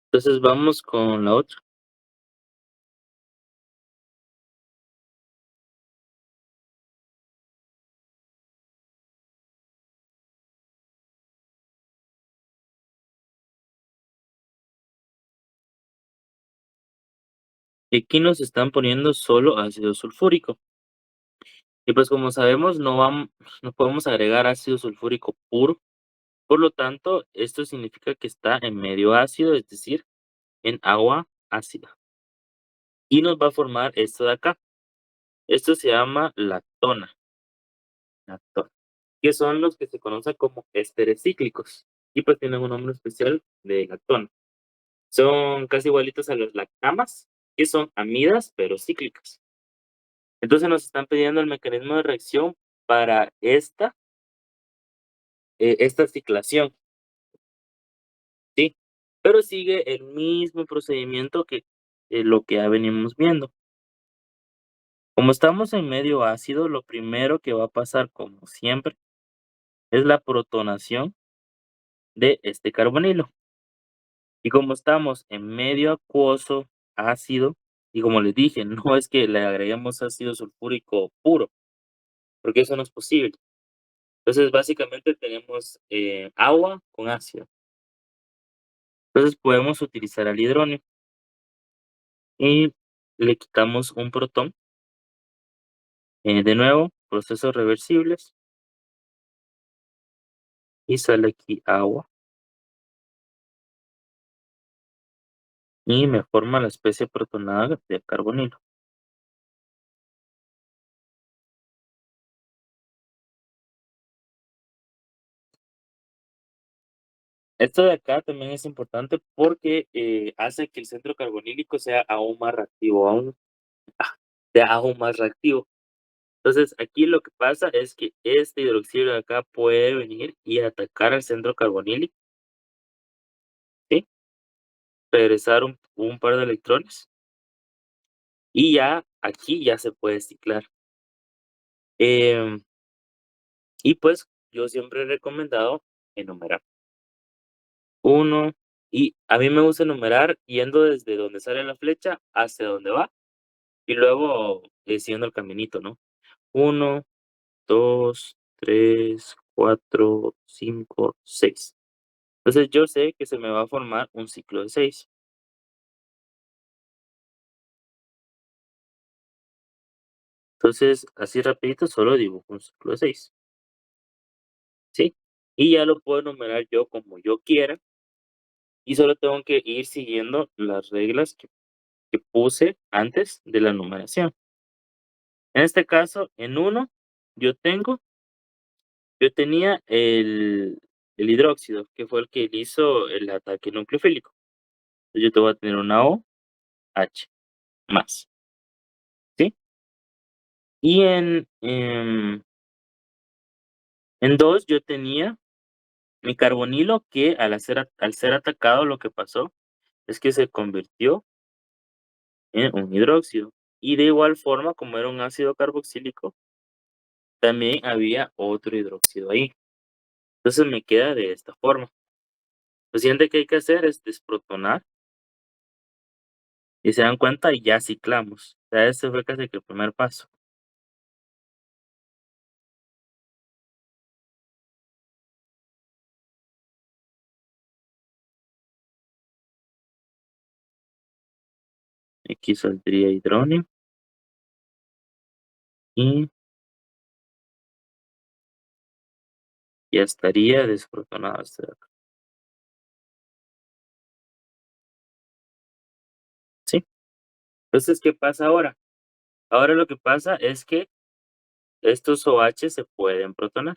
entonces vamos con la otra. Y aquí nos están poniendo solo ácido sulfúrico. Y pues como sabemos, no podemos agregar ácido sulfúrico puro. Por lo tanto, esto significa que está en medio ácido, es decir, en agua ácida. Y nos va a formar esto de acá. Esto se llama lactona, que son los que se conocen como ésteres cíclicos. Y pues tienen un nombre especial de lactona. Son casi igualitos a los lactamas, que son amidas, pero cíclicas. Entonces nos están pidiendo el mecanismo de reacción para esta ciclación, ¿sí? Pero sigue el mismo procedimiento que lo que ya venimos viendo. Como estamos en medio ácido, lo primero que va a pasar, como siempre, es la protonación de este carbonilo. Y como estamos en medio acuoso, ácido, y como les dije, no es que le agreguemos ácido sulfúrico puro, porque eso no es posible. Entonces, básicamente tenemos agua con ácido. Entonces, podemos utilizar el hidróneo. y le quitamos un protón. De nuevo, procesos reversibles y sale aquí agua y me forma la especie protonada de carbonilo. Esto de acá también es importante porque hace que el centro carbonílico sea aún más reactivo, sea aún más reactivo. Entonces, aquí lo que pasa es que este hidroxilo de acá puede venir y atacar al centro carbonílico, ¿sí? Regresar un par de electrones y ya aquí ya se puede ciclar. Em, y pues yo siempre he recomendado enumerar uno, y a mí me gusta enumerar yendo desde donde sale la flecha hacia donde va y luego siguiendo el caminito, ¿no? Uno, 2, 3, 4, 5, 6. Entonces yo sé que se me va a formar un ciclo de 6. Entonces, así rapidito solo dibujo un ciclo de 6, ¿sí? Y ya lo puedo enumerar yo como yo quiera y solo tengo que ir siguiendo las reglas que puse antes de la numeración. En este caso, en uno yo tenía el hidróxido, que fue el que hizo el ataque nucleofílico. Entonces yo te voy a tener una OH más, ¿sí? Y en 2 yo tenía mi carbonilo que al ser atacado lo que pasó es que se convirtió en un hidróxido. Y de igual forma, como era un ácido carboxílico, también había otro hidróxido ahí. Entonces me queda de esta forma. Lo siguiente que hay que hacer es desprotonar y se dan cuenta y ya ciclamos. O sea, ese fue casi que el primer paso. Aquí saldría hidróneo y ya estaría desprotonado este de acá. ¿Sí? Entonces, ¿qué pasa ahora? Ahora lo que pasa es que estos OH se pueden protonar.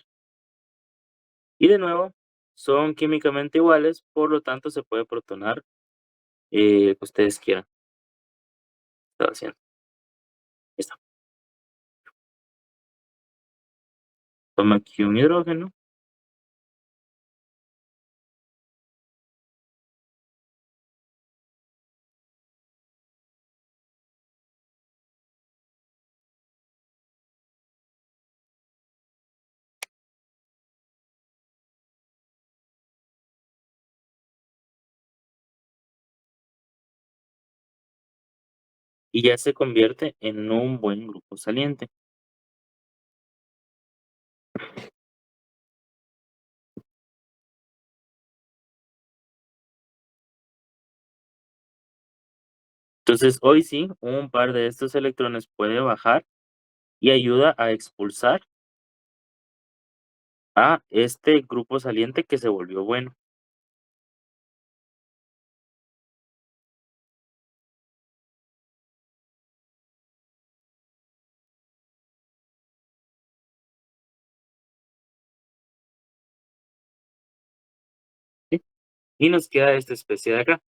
Y de nuevo, son químicamente iguales, por lo tanto se puede protonar que ustedes quieran. Estaba haciendo. Ahí está. Toma aquí un hidrógeno. Y ya se convierte en un buen grupo saliente. Entonces, hoy sí, un par de estos electrones puede bajar y ayuda a expulsar a este grupo saliente que se volvió bueno. ¿Sí? Y nos queda esta especie de acá.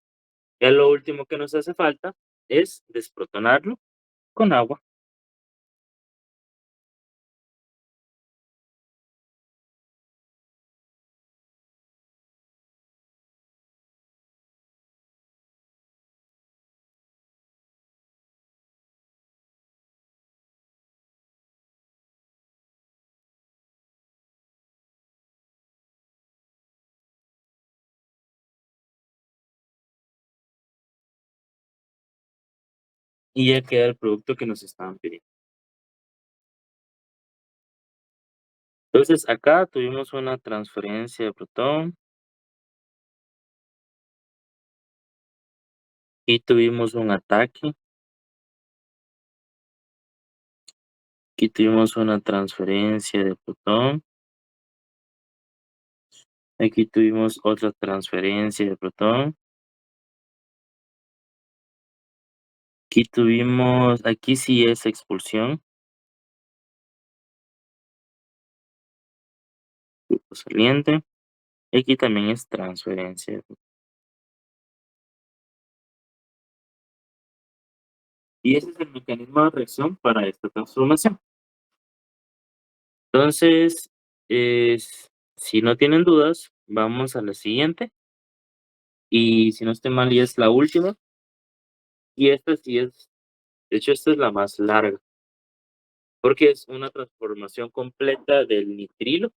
Ya lo último que nos hace falta es desprotonarlo con agua. Y ya queda el producto que nos estaban pidiendo. Entonces, acá tuvimos una transferencia de protón Aquí tuvimos un ataque. Aquí tuvimos una transferencia de protón. Aquí tuvimos otra transferencia de protón. Aquí sí es expulsión, grupo saliente. Aquí también es transferencia. Y ese es el mecanismo de reacción para esta transformación. Entonces, si no tienen dudas, vamos a la siguiente. Y si no estoy mal, y es la última. Y esta sí es, de hecho, esta es la más larga, porque es una transformación completa del nitrilo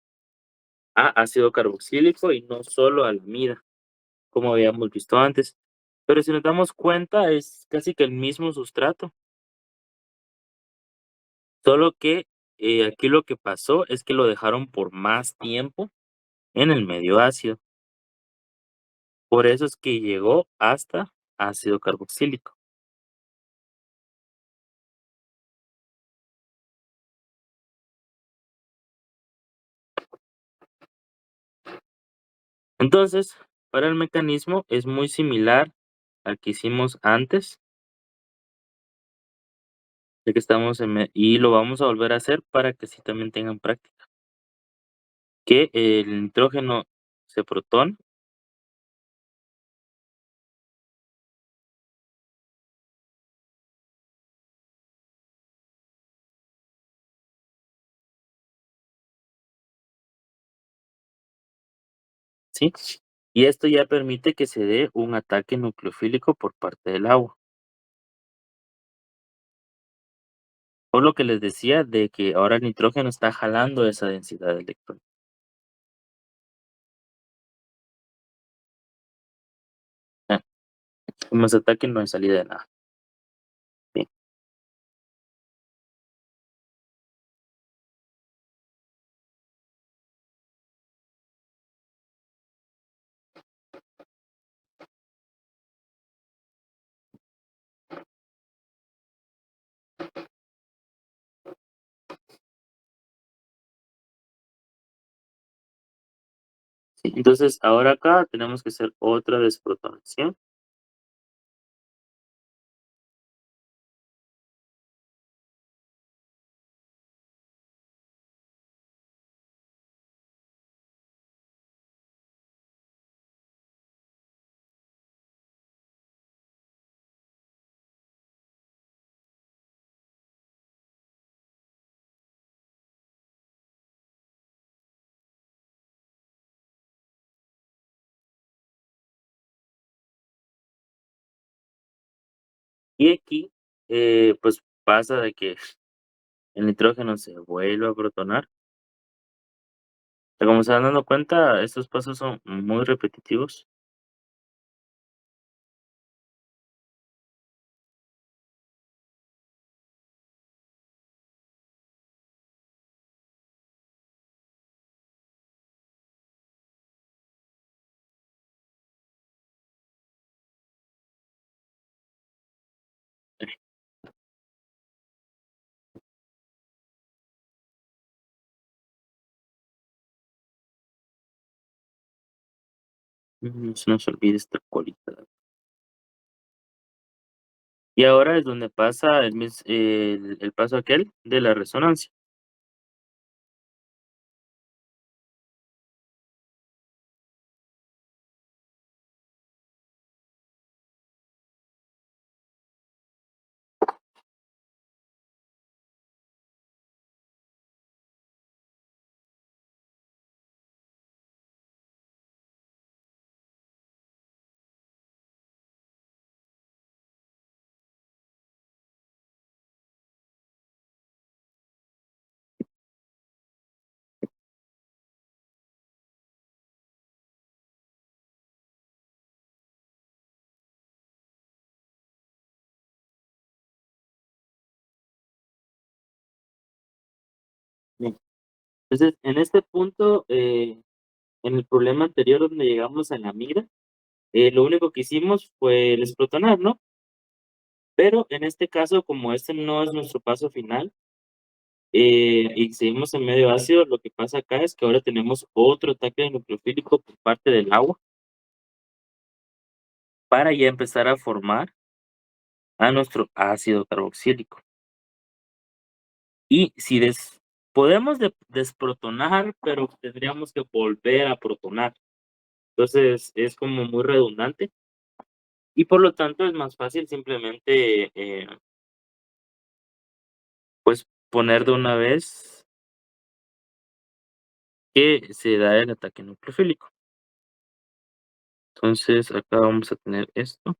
a ácido carboxílico y no solo a la amida, como habíamos visto antes. Pero si nos damos cuenta, es casi que el mismo sustrato, solo que aquí lo que pasó es que lo dejaron por más tiempo en el medio ácido. Por eso es que llegó hasta ácido carboxílico. Entonces, para el mecanismo es muy similar al que hicimos antes, de que estamos y lo vamos a volver a hacer para que así también tengan práctica. Que el nitrógeno se protona. ¿Sí? Y esto ya permite que se dé un ataque nucleofílico por parte del agua. Por lo que les decía de que ahora el nitrógeno está jalando esa densidad de electrones. Ah, con más ataque no hay salida de nada. Sí. Sí, entonces ahora acá tenemos que hacer otra desprotonación. Y aquí, pues pasa de que el nitrógeno se vuelve a protonar. Como se van dando cuenta, estos pasos son muy repetitivos. No se nos olvide esta colita. Y ahora es donde pasa el paso aquel de la resonancia. Bien. Entonces, en este punto, en el problema anterior donde llegamos a la migra, Lo único que hicimos fue desprotonar, ¿no? Pero en este caso, como este no es nuestro paso final, y seguimos en medio ácido, lo que pasa acá es que ahora tenemos otro ataque nucleofílico por parte del agua para ya empezar a formar a nuestro ácido carboxílico. Y si podemos desprotonar, pero tendríamos que volver a protonar. Entonces es como muy redundante y por lo tanto es más fácil simplemente pues poner de una vez que se da el ataque nucleofílico. Entonces acá vamos a tener esto.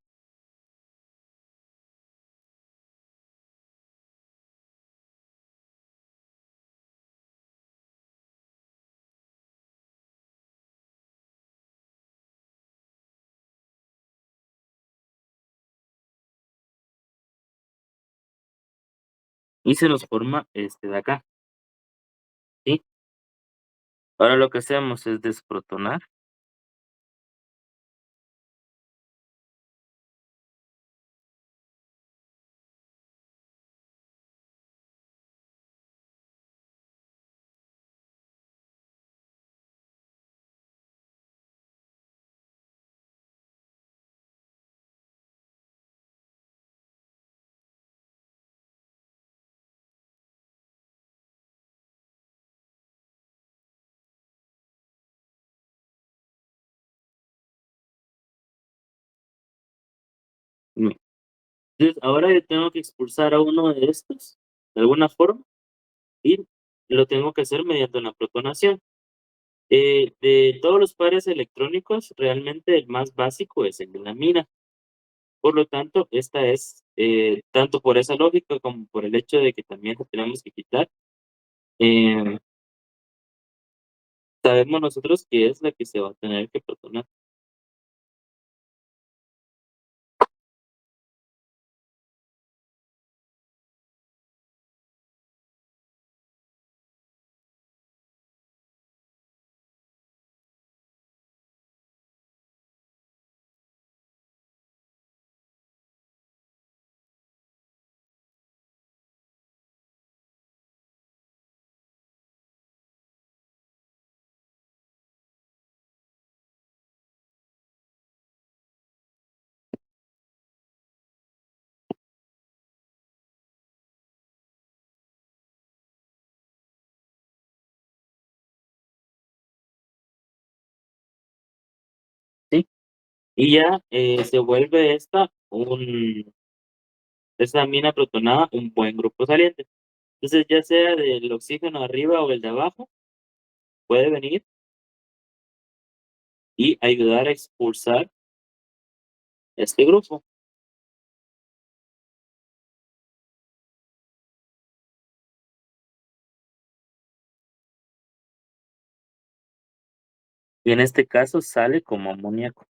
Y se nos forma este de acá, ¿sí? Ahora lo que hacemos es desprotonar. Mm, entonces, ahora yo tengo que expulsar a uno de estos, de alguna forma, y lo tengo que hacer mediante una protonación. De todos los pares electrónicos, realmente el más básico es el de la mina. Por lo tanto, esta es, tanto por esa lógica como por el hecho de que también la tenemos que quitar, eh, sabemos nosotros que es la que se va a tener que protonar. ¿Sí? Y ya se vuelve esta mina protonada un buen grupo saliente. Entonces, ya sea del oxígeno arriba o el de abajo, puede venir y ayudar a expulsar este grupo. Y en este caso sale como amoníaco.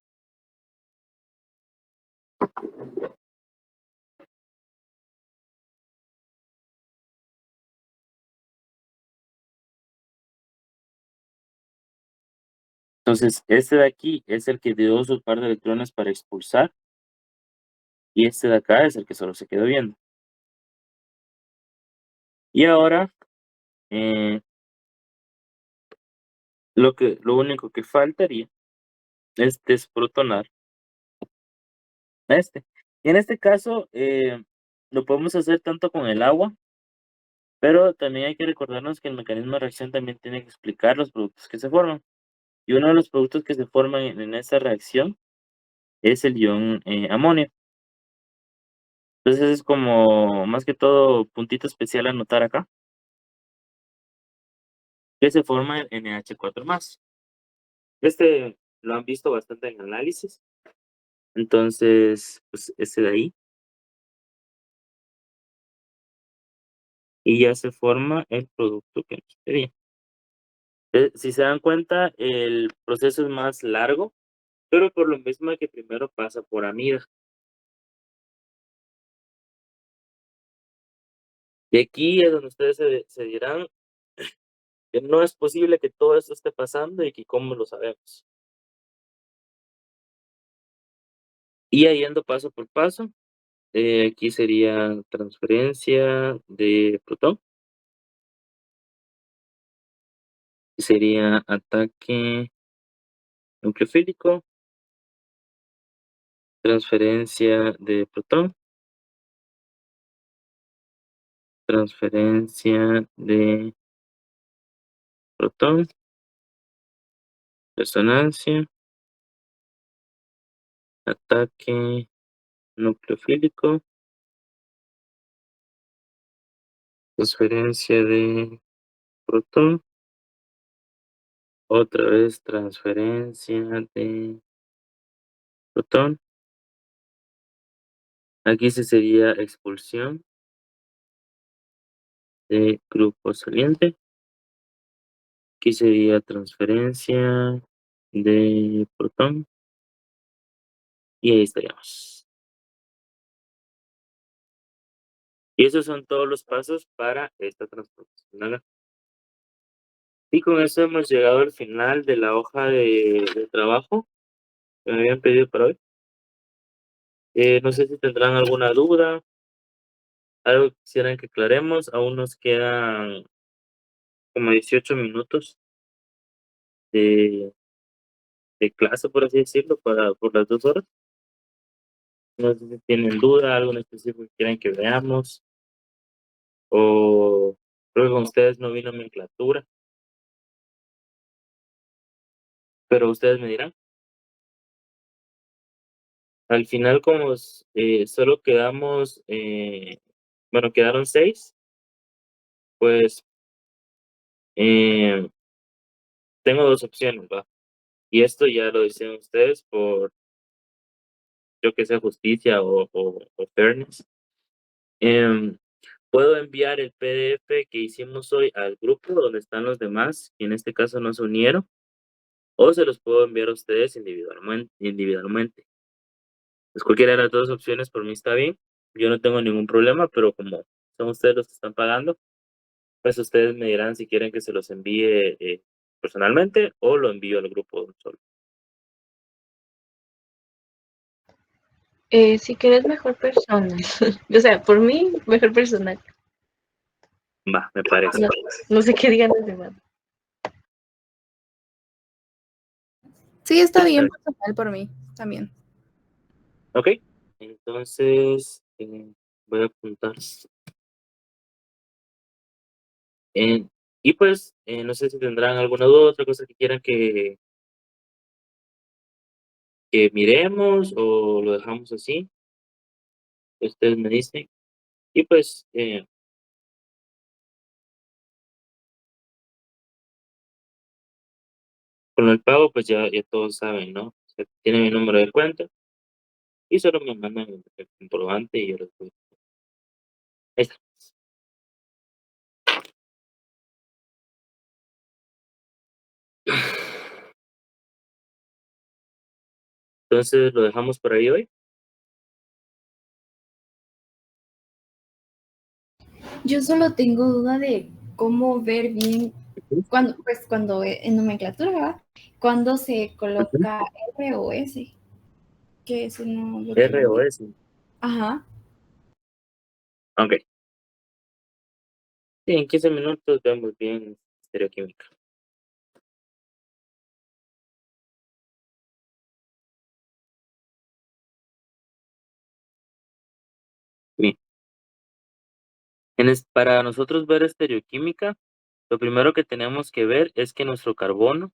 Entonces, este de aquí es el que dio su par de electrones para expulsar, y este de acá es el que solo se quedó viendo. Y ahora, eh, lo único que faltaría es desprotonar a este. Y en este caso, lo podemos hacer tanto con el agua, pero también hay que recordarnos que el mecanismo de reacción también tiene que explicar los productos que se forman. Y uno de los productos que se forman en esta reacción es el ion amonio. Entonces es como, más que todo, puntito especial a notar acá, que se forma el NH4+. Este lo han visto bastante en análisis, entonces, pues, ese de ahí, y ya se forma el producto que nos pedía. Si se dan cuenta, el proceso es más largo, pero por lo mismo que primero pasa por amida. Y aquí es donde ustedes se dirán que no es posible que todo esto esté pasando y que cómo lo sabemos. Y ahí yendo paso por paso, aquí sería transferencia de protón, sería ataque nucleofílico, transferencia de protón, transferencia de protón, resonancia, ataque nucleofílico, transferencia de protón, otra vez transferencia de protón. Aquí sí sería expulsión de grupo saliente. Aquí sería transferencia de protón y ahí estaríamos. Y esos son todos los pasos para esta transformación. Y con eso hemos llegado al final de la hoja de trabajo que me habían pedido para hoy. No sé si tendrán alguna duda, algo que quisieran que aclaremos. Aún nos quedan como 18 minutos de, de clase, por así decirlo, por las 2 horas. No sé si tienen duda, algo en específico que quieran que veamos, o creo que con ustedes no vi nomenclatura, pero ustedes me dirán. Al final, como solo quedamos, bueno, quedaron 6, pues tengo 2 opciones, ¿va? Y esto ya lo decían ustedes por, yo que sé, justicia o fairness. Em, Puedo enviar el PDF que hicimos hoy al grupo donde están los demás, que en este caso no se unieron, o se los puedo enviar a ustedes individualmente. Pues cualquiera de las 2 opciones por mí está bien. Yo no tengo ningún problema, pero como son ustedes los que están pagando, pues ustedes me dirán si quieren que se los envíe, personalmente o lo envío al grupo solo. Si quieres mejor persona. O sea, por mí, mejor personal. Va, me parece. No, no sé qué digan los demás. Sí, está Está bien bien. personal por mí también. ¿Ok? Entonces, voy a apuntar. Eh, y pues, no sé si tendrán alguna duda, otra cosa que quieran que miremos o lo dejamos así. Ustedes me dicen. Y pues, con el pago, pues ya todos saben, ¿no? O sea, tienen mi número de cuenta y solo me mandan el comprobante y yo les doy. Ahí está. Entonces, lo dejamos por ahí hoy. Yo solo tengo duda de cómo ver bien Ujú, cuando en nomenclatura, ¿verdad? Cuando se ujú. coloca R o S, que eso no lo R tengo o bien. S. Ajá. Ok. Sí, en 15 minutos vemos bien estereoquímica. Bien. Para nosotros ver estereoquímica, lo primero que tenemos que ver es que nuestro carbono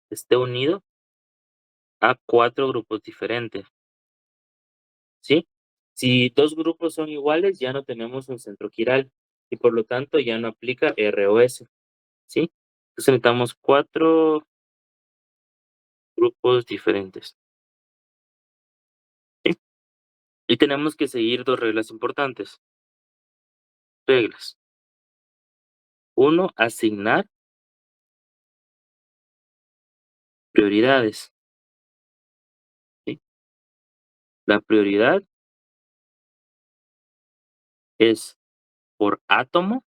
esté unido a 4 grupos diferentes, ¿sí? Si 2 grupos son iguales, ya no tenemos un centro quiral y por lo tanto ya no aplica ROS, ¿sí? Entonces necesitamos 4 grupos diferentes, ¿sí? Y tenemos que seguir 2 reglas importantes. Reglas. Uno, asignar prioridades, ¿sí? La prioridad es por átomo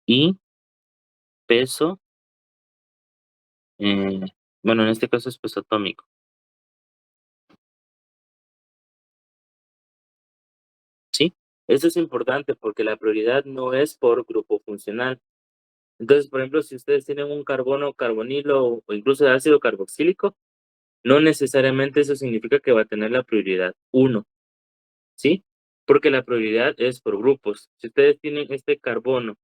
y peso, bueno, en este caso es peso atómico. Eso es importante porque la prioridad no es por grupo funcional. Entonces, por ejemplo, si ustedes tienen un carbono, carbonilo o incluso ácido carboxílico, no necesariamente eso significa que va a tener la prioridad 1, ¿sí? Porque la prioridad es por grupos. Si ustedes tienen este carbono,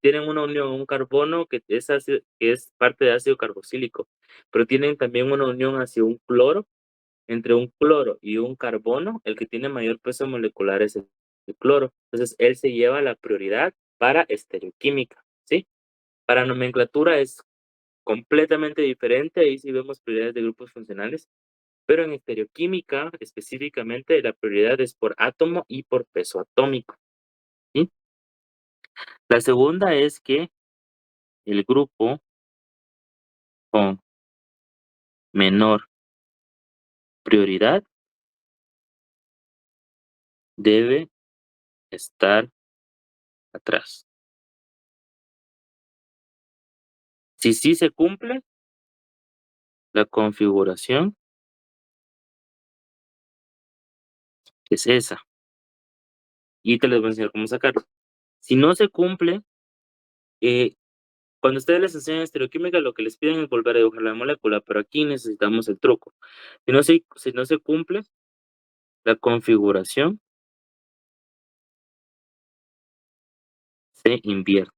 tienen una unión, un carbono que es que es parte de ácido carboxílico, pero tienen también una unión hacia un cloro. Entre un cloro y un carbono, el que tiene mayor peso molecular es el cloro. Entonces, él se lleva la prioridad para estereoquímica, ¿sí? Para nomenclatura es completamente diferente, ahí sí vemos prioridades de grupos funcionales, pero en estereoquímica, específicamente, la prioridad es por átomo y por peso atómico, ¿sí? La segunda es que el grupo con menor prioridad debe estar atrás. Si sí se cumple la configuración, es esa. Y te les voy a enseñar cómo sacarlo. Si no se cumple, eh, cuando ustedes les enseñan estereoquímica, lo que les piden es volver a dibujar la molécula, pero aquí necesitamos el truco. Si no se cumple la configuración, se invierte,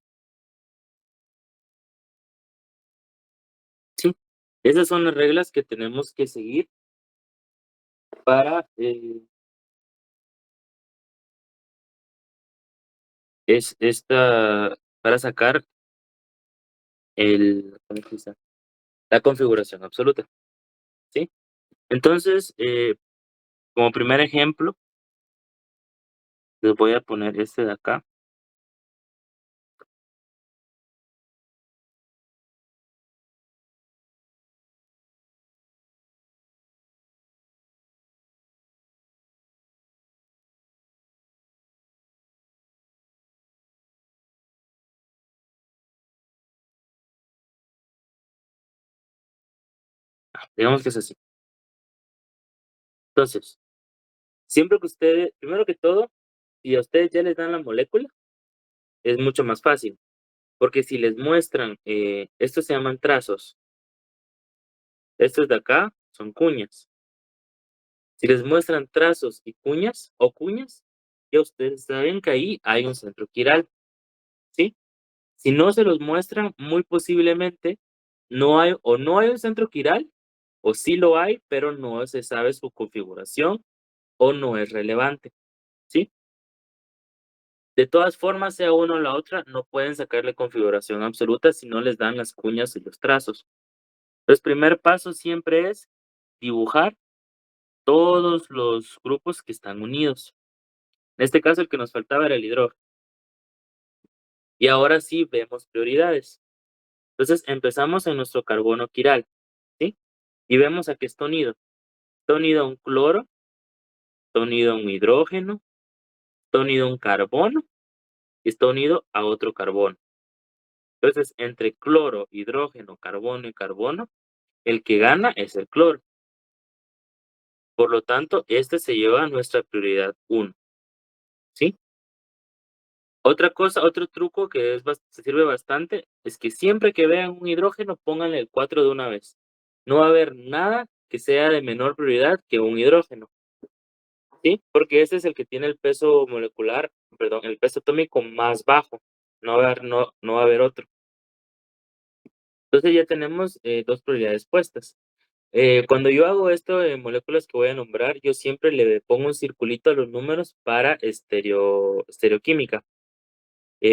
¿sí? Esas son las reglas que tenemos que seguir para, para sacar ¿cómo se dice? La configuración absoluta, ¿sí? Entonces, como primer ejemplo, les voy a poner este de acá. Digamos que es así. Entonces, siempre que ustedes, primero que todo, si a ustedes ya les dan la molécula, es mucho más fácil, porque si les muestran, estos se llaman trazos, estos de acá son cuñas. Si les muestran trazos y cuñas o cuñas, ya ustedes saben que ahí hay un centro quiral, ¿sí? Si no se los muestran, muy posiblemente no hay un centro quiral, o sí lo hay, pero no se sabe su configuración o no es relevante, ¿sí? De todas formas, sea una o la otra, no pueden sacarle configuración absoluta si no les dan las cuñas y los trazos. Entonces, primer paso siempre es dibujar todos los grupos que están unidos. En este caso, el que nos faltaba era el hidrógeno. Y ahora sí vemos prioridades. Entonces, empezamos en nuestro carbono quiral, ¿sí? Y vemos a qué está unido. Está unido a un cloro, está unido a un hidrógeno, está unido a un carbono y está unido a otro carbono. Entonces, entre cloro, hidrógeno, carbono y carbono, el que gana es el cloro. Por lo tanto, este se lleva a nuestra prioridad 1, ¿sí? Otra cosa, otro truco que se sirve bastante, es que siempre que vean un hidrógeno, pónganle el 4 de una vez. No va a haber nada que sea de menor prioridad que un hidrógeno, ¿sí? Porque este es el que tiene el peso molecular, perdón, el peso atómico más bajo. No va a haber otro. Entonces ya tenemos 2 prioridades puestas. Cuando yo hago esto de moléculas que voy a nombrar, yo siempre le pongo un circulito a los números para estereoquímica,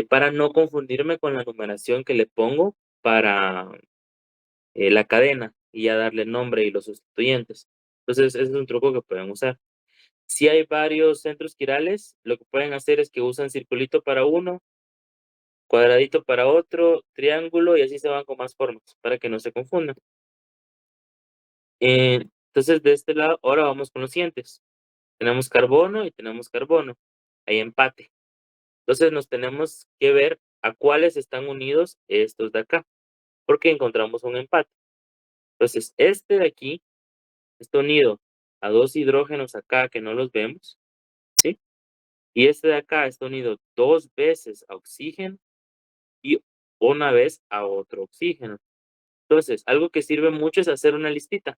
para no confundirme con la numeración que le pongo para la cadena y ya darle nombre y los sustituyentes. Entonces, ese es un truco que pueden usar. Si hay varios centros quirales, lo que pueden hacer es que usan circulito para uno, cuadradito para otro, triángulo y así se van con más formas para que no se confundan. Entonces, de este lado, ahora vamos con los siguientes. Tenemos carbono y tenemos carbono. Hay empate. Entonces, nos tenemos que ver a cuáles están unidos estos de acá, porque encontramos un empate. Entonces, este de aquí está unido a 2 hidrógenos acá que no los vemos, ¿sí? Y este de acá está unido 2 veces a oxígeno y una vez a otro oxígeno. Entonces, algo que sirve mucho es hacer una listita.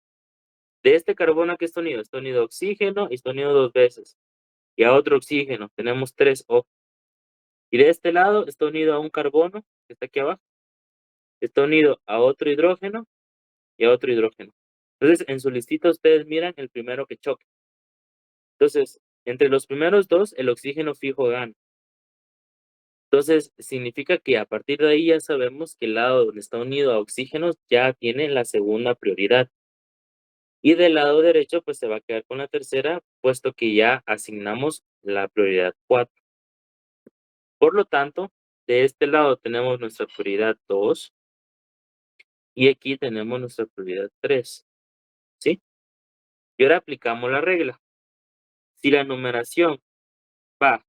De este carbono que está unido a oxígeno y está unido 2 veces. Y a otro oxígeno, tenemos 3 O. Y de este lado está unido a un carbono, que está aquí abajo. Está unido a otro hidrógeno y a otro hidrógeno. Entonces, en su listita ustedes miran el primero que choque. Entonces, entre los primeros dos, el oxígeno fijo gana. Entonces, significa que a partir de ahí ya sabemos que el lado donde está unido a oxígenos ya tiene la segunda prioridad. Y del lado derecho, pues se va a quedar con la tercera, puesto que ya asignamos la prioridad 4. Por lo tanto, de este lado tenemos nuestra prioridad 2 y aquí tenemos nuestra prioridad 3, ¿sí? Y ahora aplicamos la regla. Si la numeración va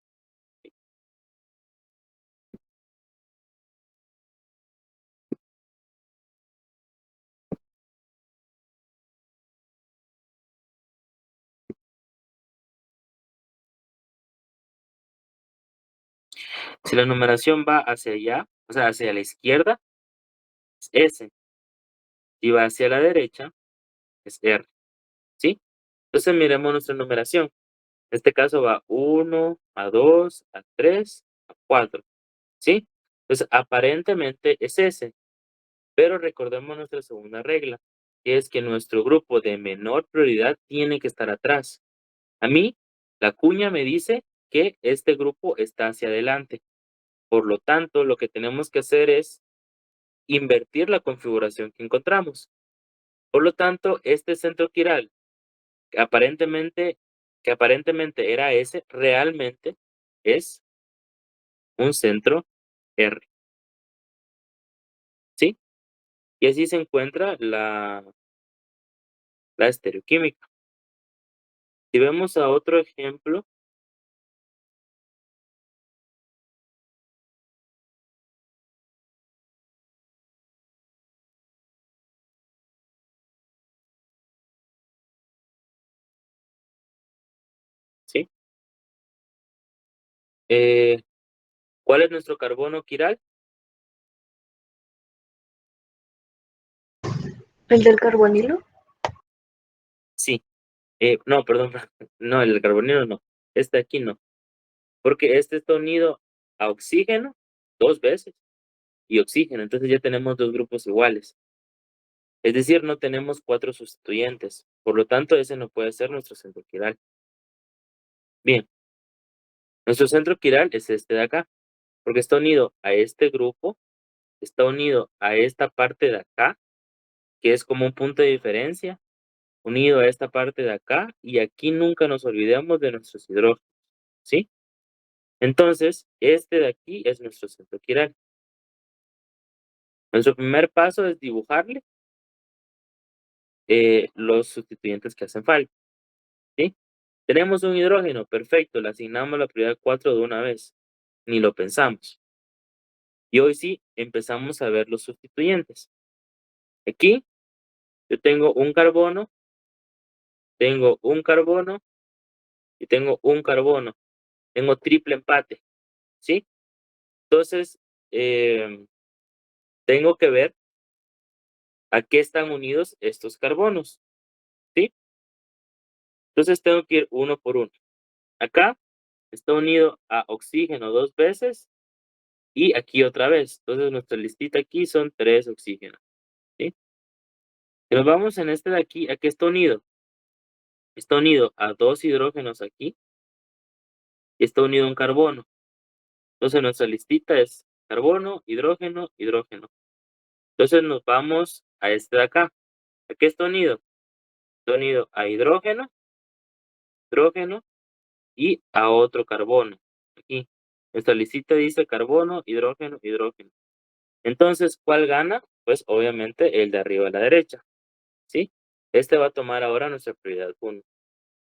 si la numeración va hacia allá, o sea, hacia la izquierda, es S. Si va hacia la derecha, es R, ¿sí? Entonces miremos nuestra numeración. En este caso va 1, a 2, a 3, a 4, ¿sí? Entonces aparentemente es S, pero recordemos nuestra segunda regla, que es que nuestro grupo de menor prioridad tiene que estar atrás. A mí, la cuña me dice que este grupo está hacia adelante. Por lo tanto, lo que tenemos que hacer es invertir la configuración que encontramos. Por lo tanto, este centro quiral, que aparentemente era S, realmente es un centro R, ¿sí? Y así se encuentra la estereoquímica. Si vemos a otro ejemplo, ¿sí? Eh, ¿Cuál es nuestro carbono quiral? ¿El del carbonilo? Sí. No, perdón, no, el carbonilo no. Este aquí no. Porque este está unido a oxígeno 2 veces y oxígeno. Entonces ya tenemos 2 grupos iguales. Es decir, no tenemos 4 sustituyentes. Por lo tanto, ese no puede ser nuestro centro quiral. Bien, nuestro centro quiral es este de acá, porque está unido a este grupo, está unido a esta parte de acá, que es como un punto de diferencia, unido a esta parte de acá, y aquí nunca nos olvidemos de nuestros hidrógenos, ¿sí? Entonces, este de aquí es nuestro centro quiral. Nuestro primer paso es dibujarle los sustituyentes que hacen falta, ¿sí? Tenemos un hidrógeno, perfecto, le asignamos la prioridad 4 de una vez, ni lo pensamos. Y hoy sí, empezamos a ver los sustituyentes. Aquí, yo tengo un carbono y tengo un carbono. Tengo triple empate, ¿sí? Entonces, tengo que ver a qué están unidos estos carbonos, ¿sí? Entonces tengo que ir uno por uno. Acá está unido a oxígeno 2 veces y aquí otra vez. Entonces nuestra listita aquí son 3 oxígenos, ¿sí? Si nos vamos en este de aquí, ¿a qué está unido? Está unido a 2 hidrógenos aquí y está unido a un carbono. Entonces nuestra listita es carbono, hidrógeno, hidrógeno. Entonces nos vamos a este de acá. ¿A qué está unido? Está unido a hidrógeno, hidrógeno y a otro carbono. Aquí. Nuestra listita dice carbono, hidrógeno, hidrógeno. Entonces, ¿cuál gana? Pues obviamente el de arriba a la derecha, ¿sí? Este va a tomar ahora nuestra prioridad 1.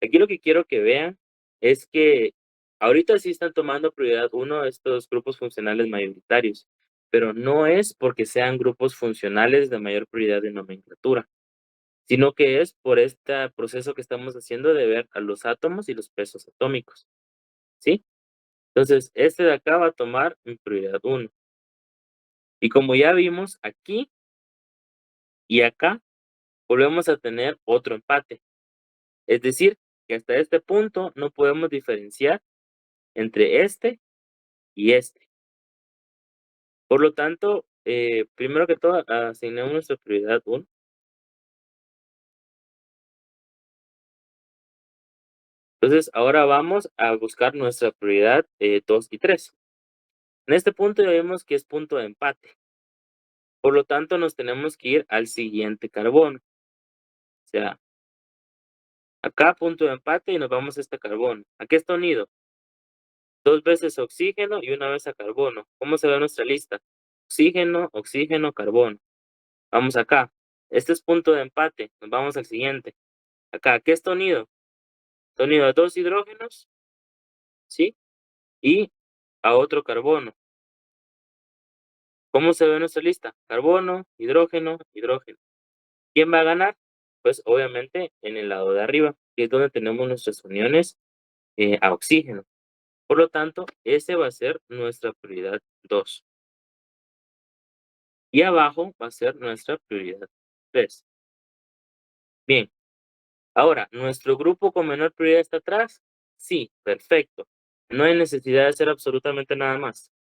Aquí lo que quiero que vean es que ahorita sí están tomando prioridad 1 estos grupos funcionales mayoritarios, pero no es porque sean grupos funcionales de mayor prioridad de nomenclatura, sino que es por este proceso que estamos haciendo de ver a los átomos y los pesos atómicos, ¿sí? Entonces, este de acá va a tomar mi prioridad 1. Y como ya vimos, aquí y acá volvemos a tener otro empate. Es decir, que hasta este punto no podemos diferenciar entre este y este. Por lo tanto, primero que todo, asignemos nuestra prioridad 1. Entonces, ahora vamos a buscar nuestra prioridad 2 y 3. En este punto ya vemos que es punto de empate. Por lo tanto, nos tenemos que ir al siguiente carbono. O sea, acá punto de empate y nos vamos a este carbono. ¿A qué está unido? 2 veces oxígeno y una vez a carbono. ¿Cómo se ve nuestra lista? Oxígeno, oxígeno, carbono. Vamos acá. Este es punto de empate. Nos vamos al siguiente. Acá, ¿a qué está unido? Está unido a 2 hidrógenos, ¿sí? Y a otro carbono. ¿Cómo se ve nuestra lista? Carbono, hidrógeno, hidrógeno. ¿Quién va a ganar? Pues obviamente en el lado de arriba, que es donde tenemos nuestras uniones a oxígeno. Por lo tanto, ese va a ser nuestra prioridad 2. Y abajo va a ser nuestra prioridad 3. Bien, ahora, ¿nuestro grupo con menor prioridad está atrás? Sí, perfecto. No hay necesidad de hacer absolutamente nada más.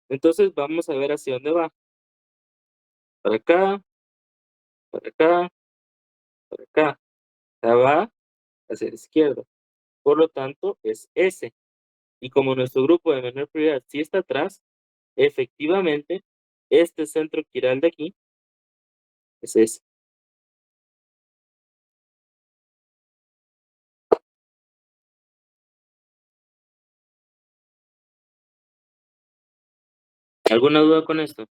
Entonces vamos a ver hacia dónde va. Para acá, para acá, para acá. Ya va hacia la izquierda. Por lo tanto, es S. Y como nuestro grupo de menor prioridad sí está atrás, efectivamente, este centro quiral de aquí es ese. ¿Alguna duda con esto?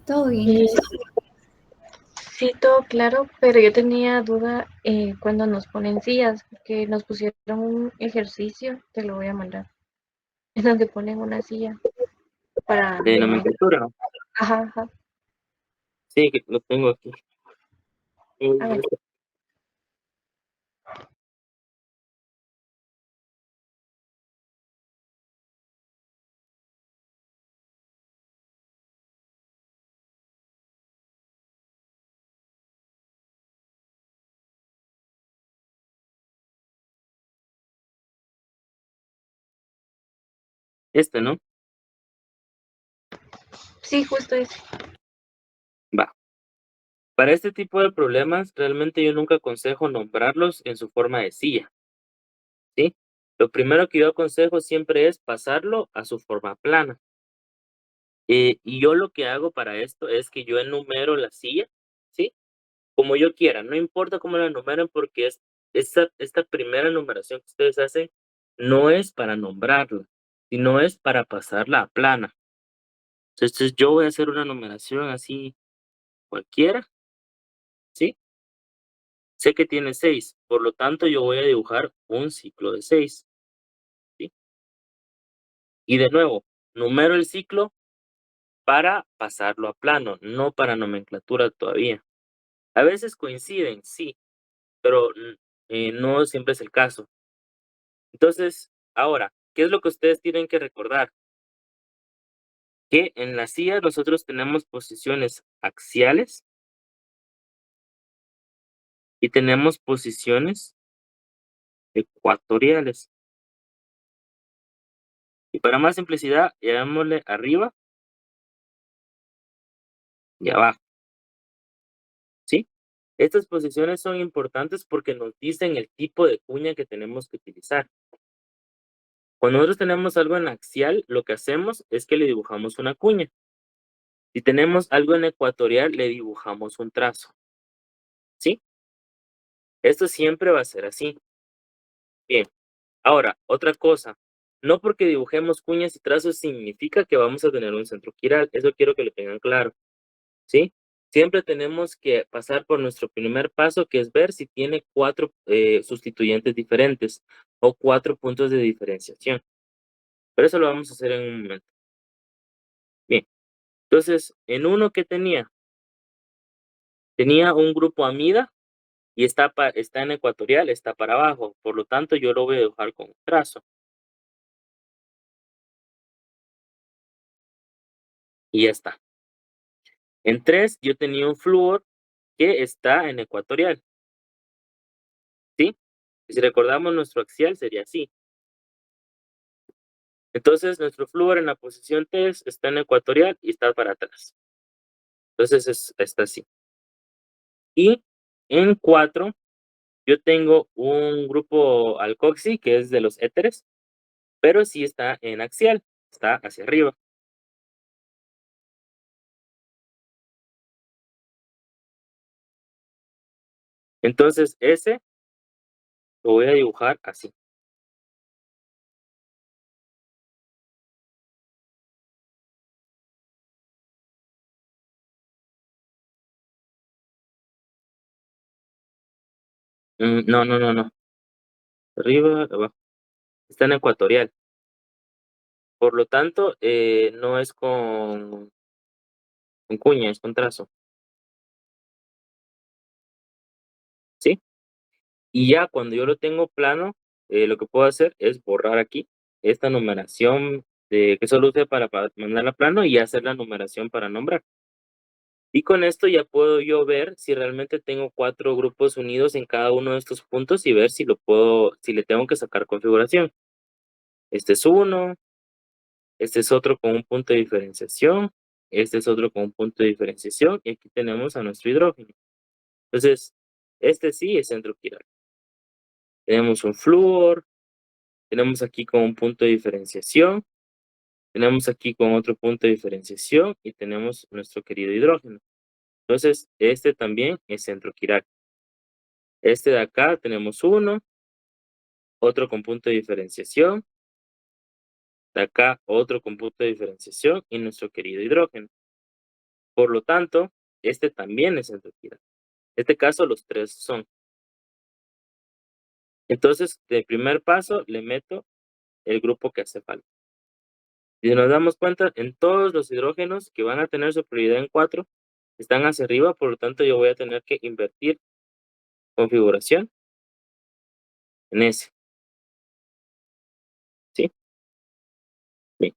Todo bien. Sí, todo claro, pero yo tenía duda cuando nos ponen sillas, porque nos pusieron un ejercicio, te lo voy a mandar, en donde ponen una silla para... De nomenclatura. Ajá, ajá. Sí, que lo tengo aquí. A ver, Este, ¿no? sí, justo ese. Va. Para este tipo de problemas, realmente yo nunca aconsejo nombrarlos en su forma de silla, ¿sí? Lo primero que yo aconsejo siempre es pasarlo a su forma plana. Y yo lo que hago para esto es que yo enumero la silla, ¿sí? Como yo quiera, no importa cómo la enumeren porque esta primera enumeración que ustedes hacen no es para nombrarla, sino es para pasarla a plana. Entonces yo voy a hacer una numeración así cualquiera, ¿sí? Sé que tiene 6, por lo tanto yo voy a dibujar un ciclo de 6, ¿sí? Y de nuevo, numero el ciclo para pasarlo a plano, no para nomenclatura todavía. A veces coinciden, sí, pero no siempre es el caso. Entonces, ahora, ¿qué es lo que ustedes tienen que recordar? Que en la silla nosotros tenemos posiciones axiales y tenemos posiciones ecuatoriales. Y para más simplicidad, llamémosle arriba y abajo, ¿sí? Estas posiciones son importantes porque nos dicen el tipo de cuña que tenemos que utilizar. Cuando nosotros tenemos algo en axial, lo que hacemos es que le dibujamos una cuña. Si tenemos algo en ecuatorial, le dibujamos un trazo, ¿sí? Esto siempre va a ser así. Bien, ahora, otra cosa. No porque dibujemos cuñas y trazos significa que vamos a tener un centro quiral. Eso quiero que lo tengan claro, ¿sí? Siempre tenemos que pasar por nuestro primer paso, que es ver si tiene 4 sustituyentes diferentes o 4 puntos de diferenciación. Pero eso lo vamos a hacer en un momento. Bien, entonces, en uno que tenía un grupo amida y está en ecuatorial, está para abajo. Por lo tanto, yo lo voy a dibujar con un trazo. Y ya está. En 3, yo tenía un flúor que está en ecuatorial. ¿Sí? Si recordamos, nuestro axial sería así. Entonces, nuestro flúor en la posición 3 está en ecuatorial y está para atrás. Entonces, está así. Y en 4, yo tengo un grupo alcoxi, que es de los éteres, pero sí está en axial, está hacia arriba. Entonces, ese lo voy a dibujar así. No, no, no, no. Arriba, abajo. Está en ecuatorial. Por lo tanto, no es con cuña, es con trazo. ¿Sí? Y ya cuando yo lo tengo plano, lo que puedo hacer es borrar aquí esta numeración que solo use para mandarla plano y hacer la numeración para nombrar. Y con esto ya puedo yo ver si realmente tengo 4 grupos unidos en cada uno de estos puntos y ver si si le tengo que sacar configuración. Este es uno, este es otro con un punto de diferenciación, este es otro con un punto de diferenciación y aquí tenemos a nuestro hidrógeno. Entonces, este sí es centro quiral. Tenemos un flúor, tenemos aquí con un punto de diferenciación, tenemos aquí con otro punto de diferenciación y tenemos nuestro querido hidrógeno. Entonces, este también es centro quiral. Este de acá tenemos uno, otro con punto de diferenciación, de acá otro con punto de diferenciación y nuestro querido hidrógeno. Por lo tanto, este también es centro quiral. En este caso, los 3 son. Entonces, de primer paso, le meto el grupo que hace falta. Si nos damos cuenta, en todos los hidrógenos que van a tener su prioridad en 4, están hacia arriba, por lo tanto, yo voy a tener que invertir configuración en ese. ¿Sí? Bien.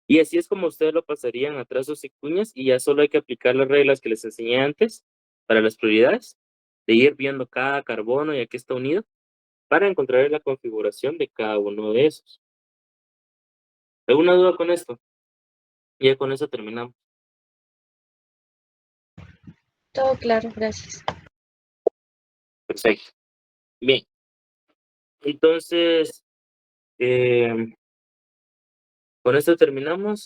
Y así es como ustedes lo pasarían a trazos y cuñas y ya solo hay que aplicar las reglas que les enseñé antes para las prioridades, de ir viendo cada carbono y a qué está unido, para encontrar la configuración de cada uno de esos. ¿Alguna duda con esto? Y ya con eso terminamos. Todo claro, gracias. Perfecto. Bien. Entonces, con esto terminamos.